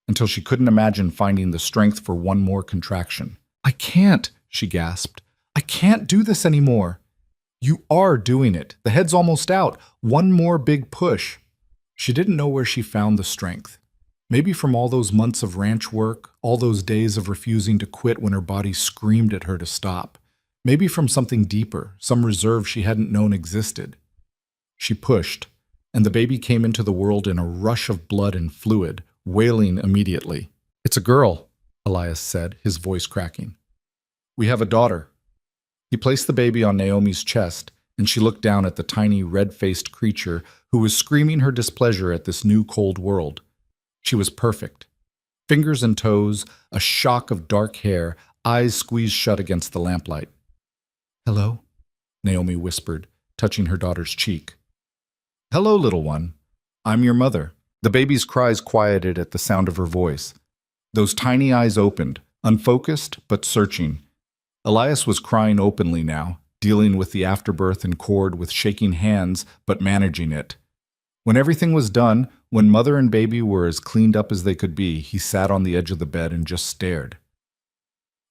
until she couldn't imagine finding the strength for one more contraction. "I can't," she gasped. "I can't do this anymore." "You are doing it. The head's almost out. One more big push." She didn't know where she found the strength. Maybe from all those months of ranch work, all those days of refusing to quit when her body screamed at her to stop. Maybe from something deeper, some reserve she hadn't known existed. She pushed, and the baby came into the world in a rush of blood and fluid, wailing immediately. "It's a girl," Elias said, his voice cracking. "We have a daughter." He placed the baby on Naomi's chest, and she looked down at the tiny red-faced creature who was screaming her displeasure at this new cold world. She was perfect. Fingers and toes, a shock of dark hair, eyes squeezed shut against the lamplight. "Hello," Naomi whispered, touching her daughter's cheek. "Hello, little one. I'm your mother." The baby's cries quieted at the sound of her voice. Those tiny eyes opened, unfocused but searching. Elias was crying openly now, dealing with the afterbirth and cord with shaking hands but managing it. When everything was done, when mother and baby were as cleaned up as they could be, he sat on the edge of the bed and just stared.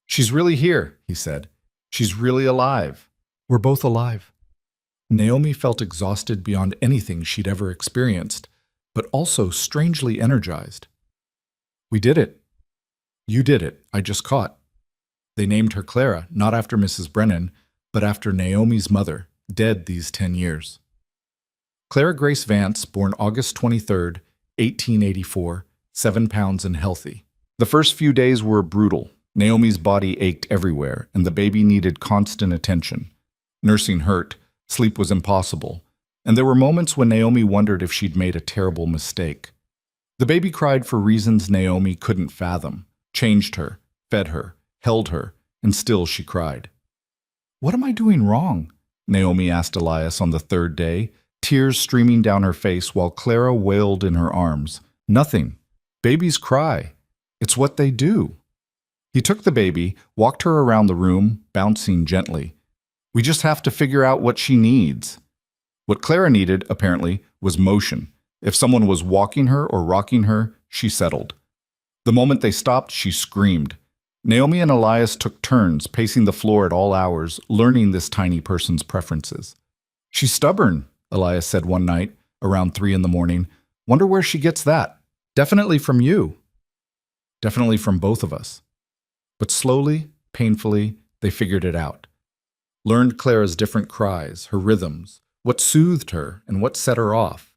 "She's really here," he said. "She's really alive. We're both alive." Naomi felt exhausted beyond anything she'd ever experienced, but also strangely energized. "We did it. You did it. I just caught." They named her Clara, not after Mrs. Brennan, but after Naomi's mother, dead these 10 years. Clara Grace Vance, born August 23, 1884, 7 pounds and healthy. The first few days were brutal. Naomi's body ached everywhere, and the baby needed constant attention. Nursing hurt, sleep was impossible, and there were moments when Naomi wondered if she'd made a terrible mistake. The baby cried for reasons Naomi couldn't fathom, changed her, fed her, held her, and still she cried. "What am I doing wrong?" Naomi asked Elias on the third day, tears streaming down her face while Clara wailed in her arms. "Nothing. Babies cry. It's what they do." He took the baby, walked her around the room, bouncing gently. "We just have to figure out what she needs." What Clara needed, apparently, was motion. If someone was walking her or rocking her, she settled. The moment they stopped, she screamed. Naomi and Elias took turns, pacing the floor at all hours, learning this tiny person's preferences. "She's stubborn," Elias said one night, around 3 in the morning. "Wonder where she gets that. Definitely from you." Definitely from both of us. But slowly, painfully, they figured it out. Learned Clara's different cries, her rhythms, what soothed her and what set her off.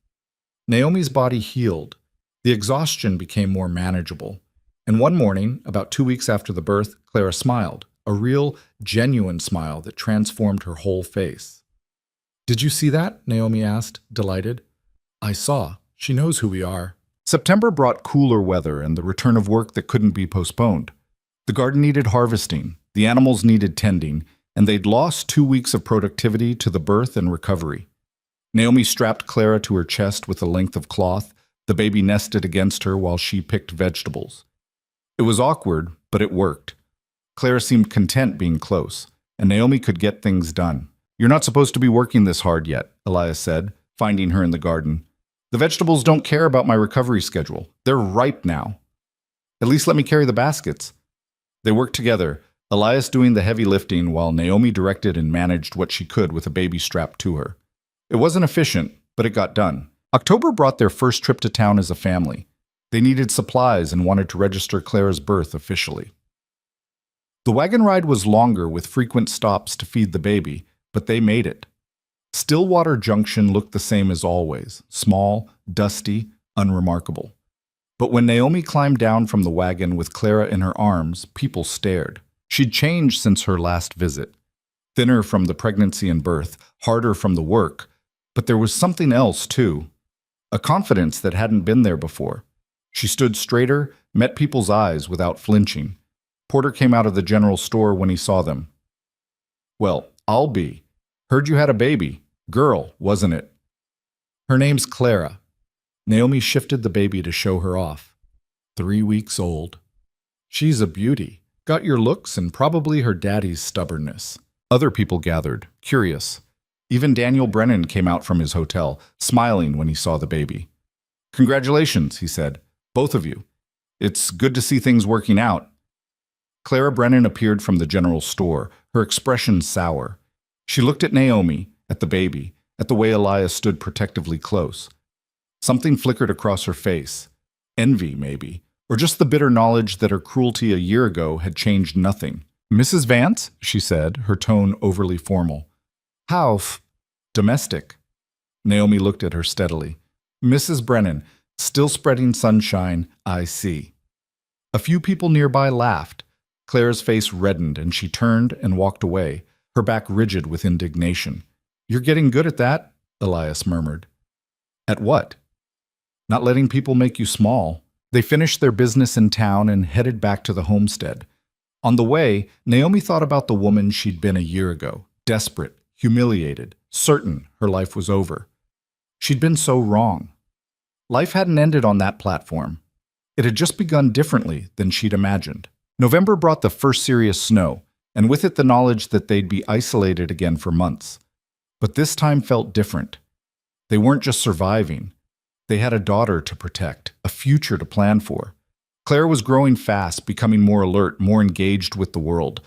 Naomi's body healed. The exhaustion became more manageable. And one morning, about 2 weeks after the birth, Clara smiled, a real, genuine smile that transformed her whole face. "Did you see that?" Naomi asked, delighted. "I saw. She knows who we are." September brought cooler weather and the return of work that couldn't be postponed. The garden needed harvesting, the animals needed tending, and they'd lost 2 weeks of productivity to the birth and recovery. Naomi strapped Clara to her chest with a length of cloth. The baby nested against her while she picked vegetables. It was awkward, but it worked. Clara seemed content being close, and Naomi could get things done. "You're not supposed to be working this hard yet," Elias said, finding her in the garden. "The vegetables don't care about my recovery schedule. They're ripe now. At least let me carry the baskets." They worked together, Elias doing the heavy lifting while Naomi directed and managed what she could with a baby strapped to her. It wasn't efficient, but it got done. October brought their first trip to town as a family. They needed supplies and wanted to register Clara's birth officially. The wagon ride was longer with frequent stops to feed the baby, but they made it. Stillwater Junction looked the same as always, small, dusty, unremarkable. But when Naomi climbed down from the wagon with Clara in her arms, people stared. She'd changed since her last visit. Thinner from the pregnancy and birth, harder from the work. But there was something else, too. A confidence that hadn't been there before. She stood straighter, met people's eyes without flinching. Porter came out of the general store when he saw them. "Well, I'll be. Heard you had a baby. Girl, wasn't it?" "Her name's Clara." Naomi shifted the baby to show her off. 3 weeks old. "She's a beauty. Got your looks and probably her daddy's stubbornness." Other people gathered, curious. Even Daniel Brennan came out from his hotel, smiling when he saw the baby. "Congratulations," he said. "Both of you. It's good to see things working out." Clara Brennan appeared from the general store, her expression sour. She looked at Naomi, at the baby, at the way Elias stood protectively close. Something flickered across her face. Envy, maybe, or just the bitter knowledge that her cruelty a year ago had changed nothing. "Mrs. Vance," she said, her tone overly formal. "How domestic." Naomi looked at her steadily. "Mrs. Brennan, still spreading sunshine, I see." A few people nearby laughed. Clara's face reddened and she turned and walked away, her back rigid with indignation. "You're getting good at that," Elias murmured. "At what?" "Not letting people make you small." They finished their business in town and headed back to the homestead. On the way, Naomi thought about the woman she'd been a year ago, desperate, humiliated, certain her life was over. She'd been so wrong. Life hadn't ended on that platform. It had just begun differently than she'd imagined. November brought the first serious snow, and with it the knowledge that they'd be isolated again for months. But this time felt different. They weren't just surviving. They had a daughter to protect, a future to plan for. Clara was growing fast, becoming more alert, more engaged with the world.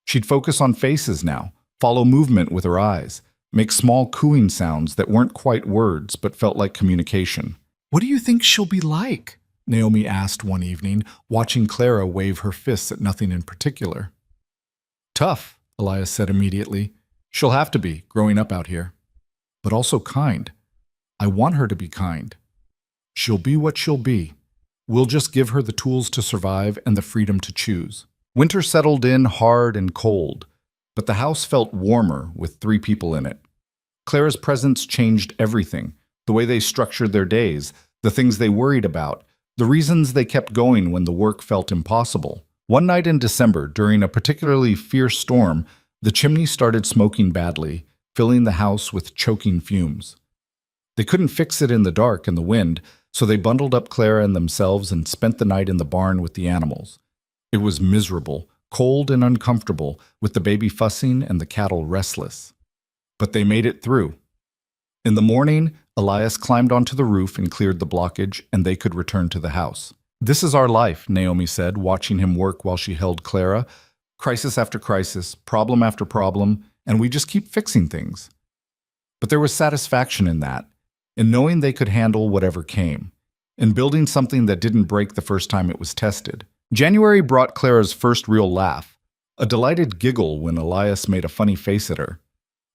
She'd focus on faces now, follow movement with her eyes, make small cooing sounds that weren't quite words but felt like communication. "What do you think she'll be like?" Naomi asked one evening, watching Clara wave her fists at nothing in particular. "Tough," Elias said immediately. "She'll have to be, growing up out here. But also kind. I want her to be kind. She'll be what she'll be. We'll just give her the tools to survive and the freedom to choose." Winter settled in hard and cold, but the house felt warmer with 3 people in it. Clara's presence changed everything, the way they structured their days, the things they worried about, the reasons they kept going when the work felt impossible. One night in December, during a particularly fierce storm, the chimney started smoking badly, filling the house with choking fumes. They couldn't fix it in the dark and the wind, so they bundled up Clara and themselves and spent the night in the barn with the animals. It was miserable, cold and uncomfortable, with the baby fussing and the cattle restless. But they made it through. In the morning, Elias climbed onto the roof and cleared the blockage, and they could return to the house. "This is our life," Naomi said, watching him work while she held Clara. "Crisis after crisis, problem after problem, and we just keep fixing things." But there was satisfaction in that, in knowing they could handle whatever came, in building something that didn't break the first time it was tested. January brought Clara's first real laugh, a delighted giggle when Elias made a funny face at her.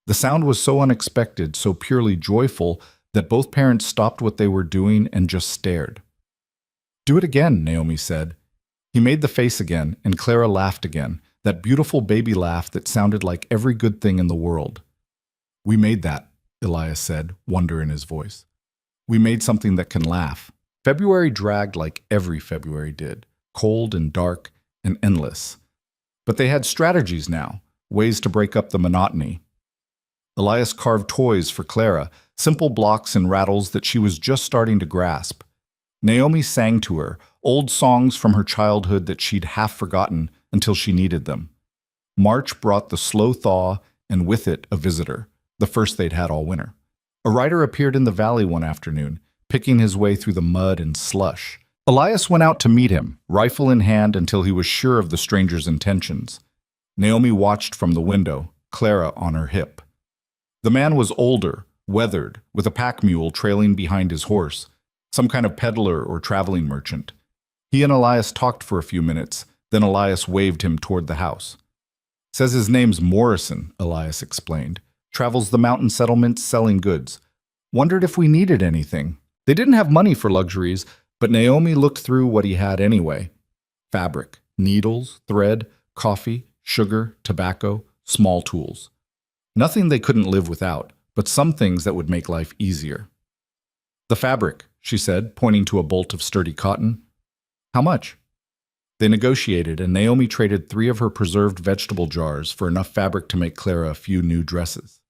The sound was so unexpected, so purely joyful, that both parents stopped what they were doing and just stared. "Do it again," Naomi said. He made the face again, and Clara laughed again, that beautiful baby laugh that sounded like every good thing in the world. "We made that," Elias said, wonder in his voice. "We made something that can laugh." February dragged like every February did, cold and dark and endless. But they had strategies now, ways to break up the monotony. Elias carved toys for Clara, simple blocks and rattles that she was just starting to grasp. Naomi sang to her, old songs from her childhood that she'd half forgotten until she needed them. March brought the slow thaw and with it a visitor, the first they'd had all winter. A rider appeared in the valley one afternoon, picking his way through the mud and slush. Elias went out to meet him, rifle in hand until he was sure of the stranger's intentions. Naomi watched from the window, Clara on her hip. The man was older, weathered, with a pack mule trailing behind his horse, some kind of peddler or traveling merchant. He and Elias talked for a few minutes, then Elias waved him toward the house. Says his name's Morrison, Elias explained. Travels the mountain settlements selling goods. Wondered if we needed anything. They didn't have money for luxuries, but Naomi looked through what he had anyway. Fabric, needles, thread, coffee, sugar, tobacco, small tools. Nothing they couldn't live without, but some things that would make life easier. The fabric, she said, pointing to a bolt of sturdy cotton. How much? They negotiated, and Naomi traded 3 of her preserved vegetable jars for enough fabric to make Clara a few new dresses.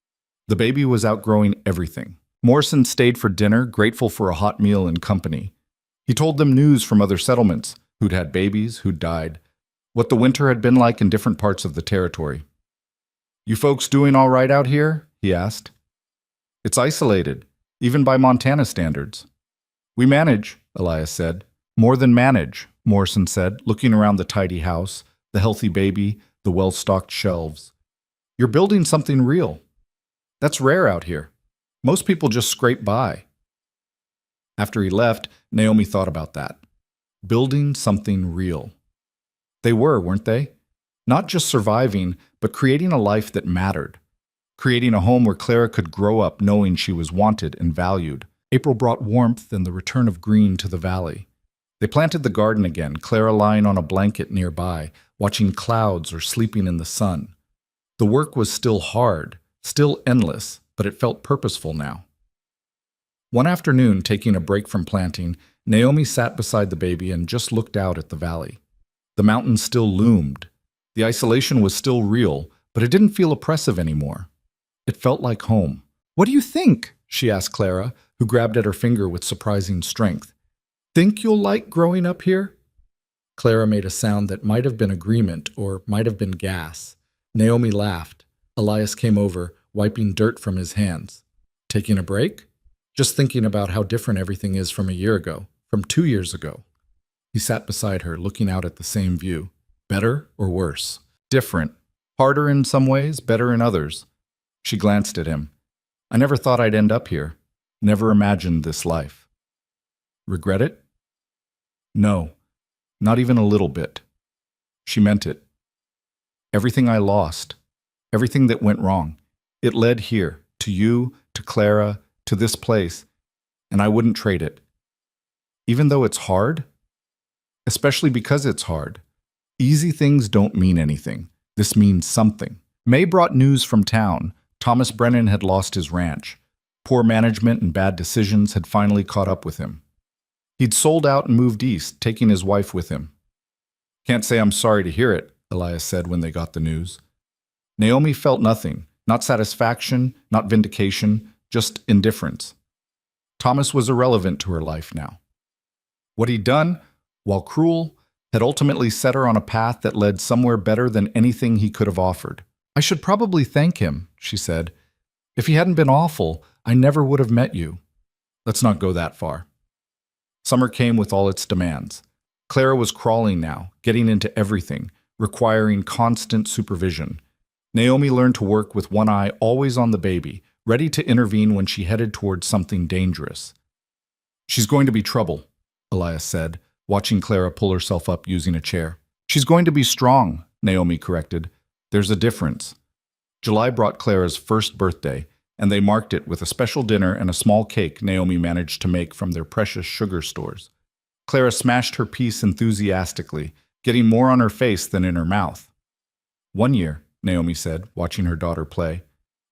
The baby was outgrowing everything. Morrison stayed for dinner, grateful for a hot meal and company. He told them news from other settlements, who'd had babies, who'd died, what the winter had been like in different parts of the territory. You folks doing all right out here? He asked. It's isolated, even by Montana standards. We manage, Elias said. More than manage, Morrison said, looking around the tidy house, the healthy baby, the well-stocked shelves. You're building something real. That's rare out here. Most people just scrape by. After he left, Naomi thought about that. Building something real. They were, weren't they? Not just surviving, but creating a life that mattered. Creating a home where Clara could grow up knowing she was wanted and valued. April brought warmth and the return of green to the valley. They planted the garden again, Clara lying on a blanket nearby, watching clouds or sleeping in the sun. The work was still hard, still endless, but it felt purposeful now. One afternoon, taking a break from planting, Naomi sat beside the baby and just looked out at the valley. The mountains still loomed. The isolation was still real, but it didn't feel oppressive anymore. It felt like home. What do you think? She asked Clara, who grabbed at her finger with surprising strength. Think you'll like growing up here? Clara made a sound that might have been agreement or might have been gas. Naomi laughed. Elias came over, wiping dirt from his hands. Taking a break? Just thinking about how different everything is from a year ago, from 2 years ago. He sat beside her, looking out at the same view. Better or worse? Different. Harder in some ways, better in others. She glanced at him. I never thought I'd end up here. Never imagined this life. Regret it? No, not even a little bit. She meant it. Everything I lost, everything that went wrong, it led here, to you, to Clara, to this place, and I wouldn't trade it. Even though it's hard, especially because it's hard. Easy things don't mean anything. This means something. May brought news from town. Thomas Brennan had lost his ranch. Poor management and bad decisions had finally caught up with him. He'd sold out and moved east, taking his wife with him. Can't say I'm sorry to hear it, Elias said when they got the news. Naomi felt nothing, not satisfaction, not vindication, just indifference. Thomas was irrelevant to her life now. What he'd done, while cruel, had ultimately set her on a path that led somewhere better than anything he could have offered. I should probably thank him, she said. If he hadn't been awful, I never would have met you. Let's not go that far. Summer came with all its demands. Clara was crawling now, getting into everything, requiring constant supervision. Naomi learned to work with one eye always on the baby, ready to intervene when she headed towards something dangerous. She's going to be trouble, Elias said, watching Clara pull herself up using a chair. She's going to be strong, Naomi corrected. There's a difference. July brought Clara's first birthday, and they marked it with a special dinner and a small cake Naomi managed to make from their precious sugar stores. Clara smashed her piece enthusiastically, getting more on her face than in her mouth. 1 year, Naomi said, watching her daughter play.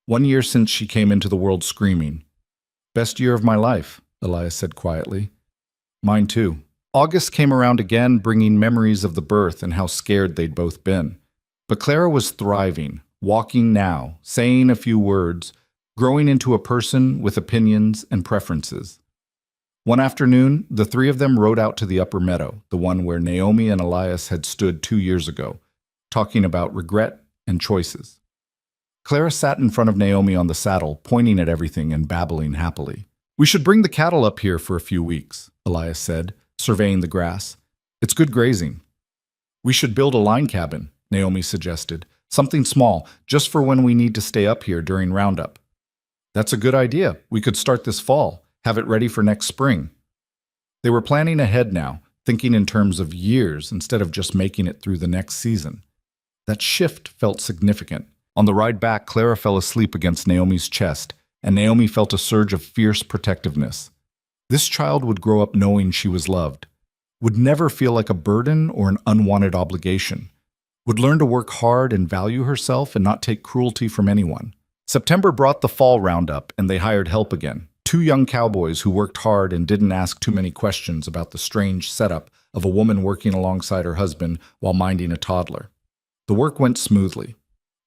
1 year since she came into the world screaming. Best year of my life, Elias said quietly. Mine too. August came around again, bringing memories of the birth and how scared they'd both been. But Clara was thriving, walking now, saying a few words, growing into a person with opinions and preferences. One afternoon, the three of them rode out to the upper meadow, the one where Naomi and Elias had stood 2 years ago, talking about regret and choices. Clara sat in front of Naomi on the saddle, pointing at everything and babbling happily. "We should bring the cattle up here for a few weeks," Elias said, surveying the grass. "It's good grazing." "We should build a line cabin," Naomi suggested. "Something small, just for when we need to stay up here during roundup." "That's a good idea. We could start this fall, have it ready for next spring." They were planning ahead now, thinking in terms of years instead of just making it through the next season. That shift felt significant. On the ride back, Clara fell asleep against Naomi's chest, and Naomi felt a surge of fierce protectiveness. This child would grow up knowing she was loved, would never feel like a burden or an unwanted obligation, would learn to work hard and value herself and not take cruelty from anyone. September brought the fall roundup, and they hired help again. 2 young cowboys who worked hard and didn't ask too many questions about the strange setup of a woman working alongside her husband while minding a toddler. The work went smoothly.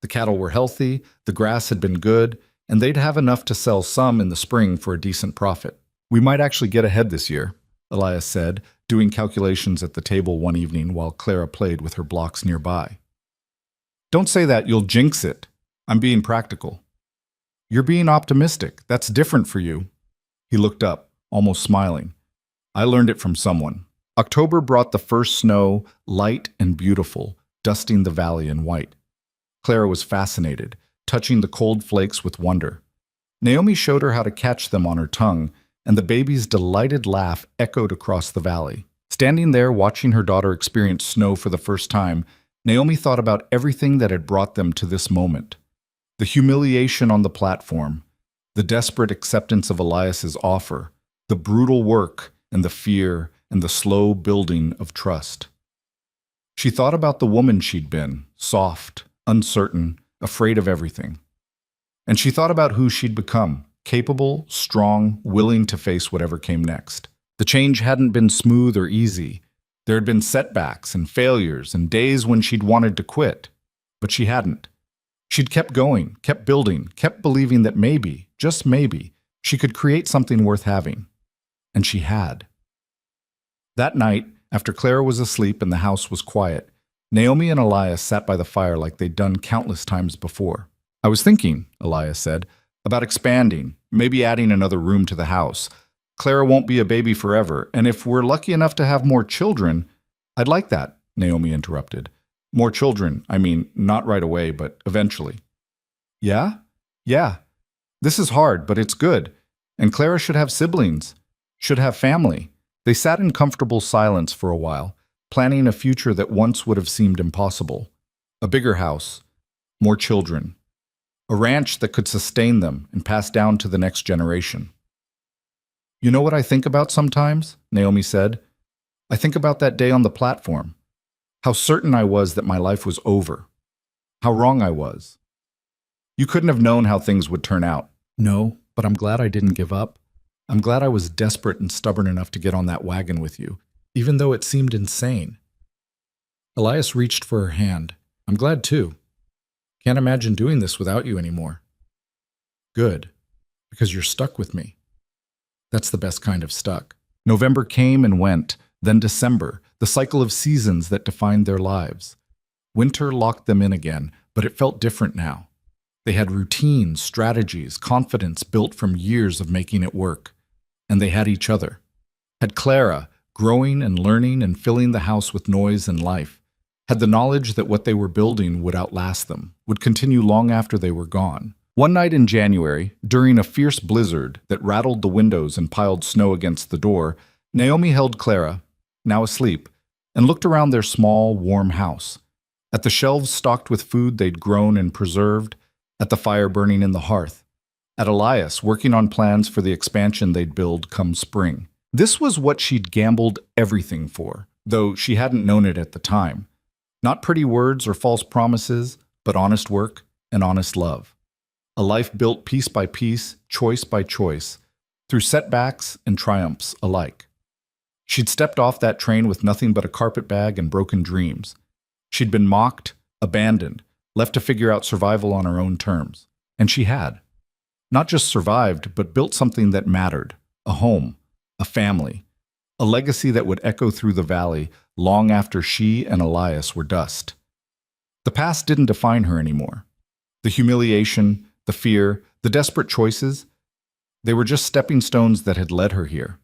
The cattle were healthy, the grass had been good, and they'd have enough to sell some in the spring for a decent profit. "We might actually get ahead this year," Elias said, doing calculations at the table one evening while Clara played with her blocks nearby. "Don't say that, you'll jinx it. I'm being practical." "You're being optimistic. That's different for you." He looked up, almost smiling. "I learned it from someone." October brought the first snow, light and beautiful, dusting the valley in white. Clara was fascinated, touching the cold flakes with wonder. Naomi showed her how to catch them on her tongue, and the baby's delighted laugh echoed across the valley. Standing there watching her daughter experience snow for the first time, Naomi thought about everything that had brought them to this moment. The humiliation on the platform, the desperate acceptance of Elias's offer, the brutal work and the fear and the slow building of trust. She thought about the woman she'd been, soft, uncertain, afraid of everything. And she thought about who she'd become, capable, strong, willing to face whatever came next. The change hadn't been smooth or easy. There had been setbacks and failures and days when she'd wanted to quit. But she hadn't. She'd kept going, kept building, kept believing that maybe, just maybe, she could create something worth having. And she had. That night, after Clara was asleep and the house was quiet, Naomi and Elias sat by the fire like they'd done countless times before. "I was thinking," Elias said, "about expanding, maybe adding another room to the house. Clara won't be a baby forever, and if we're lucky enough to have more children—" "I'd like that," Naomi interrupted. "More children, I mean, not right away, but eventually." "Yeah? Yeah. This is hard, but it's good. And Clara should have siblings, should have family." They sat in comfortable silence for a while, planning a future that once would have seemed impossible. A bigger house, more children, a ranch that could sustain them and pass down to the next generation. "You know what I think about sometimes?" Naomi said. "I think about that day on the platform. How certain I was that my life was over. How wrong I was. You couldn't have known how things would turn out." "No, but I'm glad I didn't give up. I'm glad I was desperate and stubborn enough to get on that wagon with you, even though it seemed insane." Elias reached for her hand. "I'm glad too. Can't imagine doing this without you anymore." "Good, because you're stuck with me. That's the best kind of stuck." November came and went, then December, the cycle of seasons that defined their lives. Winter locked them in again, but it felt different now. They had routines, strategies, confidence built from years of making it work. And they had each other. Had Clara, growing and learning and filling the house with noise and life. Had the knowledge that what they were building would outlast them, would continue long after they were gone. One night in January, during a fierce blizzard that rattled the windows and piled snow against the door, Naomi held Clara, now asleep, and looked around their small, warm house. At the shelves stocked with food they'd grown and preserved, at the fire burning in the hearth, at Elias working on plans for the expansion they'd build come spring. This was what she'd gambled everything for, though she hadn't known it at the time. Not pretty words or false promises, but honest work and honest love. A life built piece by piece, choice by choice, through setbacks and triumphs alike. She'd stepped off that train with nothing but a carpet bag and broken dreams. She'd been mocked, abandoned, left to figure out survival on her own terms. And she had. Not just survived, but built something that mattered. A home. a family, a legacy that would echo through the valley long after she and Elias were dust. The past didn't define her anymore. The humiliation, the fear, the desperate choices, they were just stepping stones that had led her here.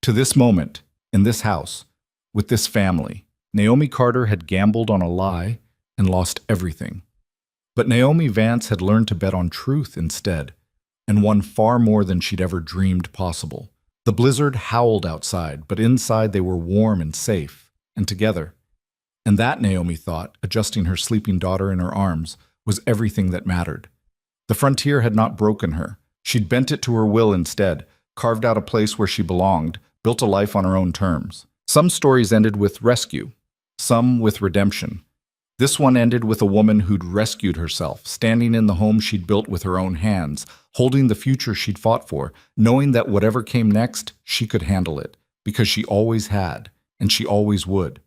To this moment, in this house, with this family, Naomi Carter had gambled on a lie and lost everything. But Naomi Vance had learned to bet on truth instead, and won far more than she'd ever dreamed possible. The blizzard howled outside, but inside they were warm and safe, and together. And that, Naomi thought, adjusting her sleeping daughter in her arms, was everything that mattered. The frontier had not broken her. She'd bent it to her will instead, carved out a place where she belonged, built a life on her own terms. Some stories ended with rescue, some with redemption. This one ended with a woman who'd rescued herself, standing in the home she'd built with her own hands, holding the future she'd fought for, knowing that whatever came next, she could handle it, because she always had, and she always would.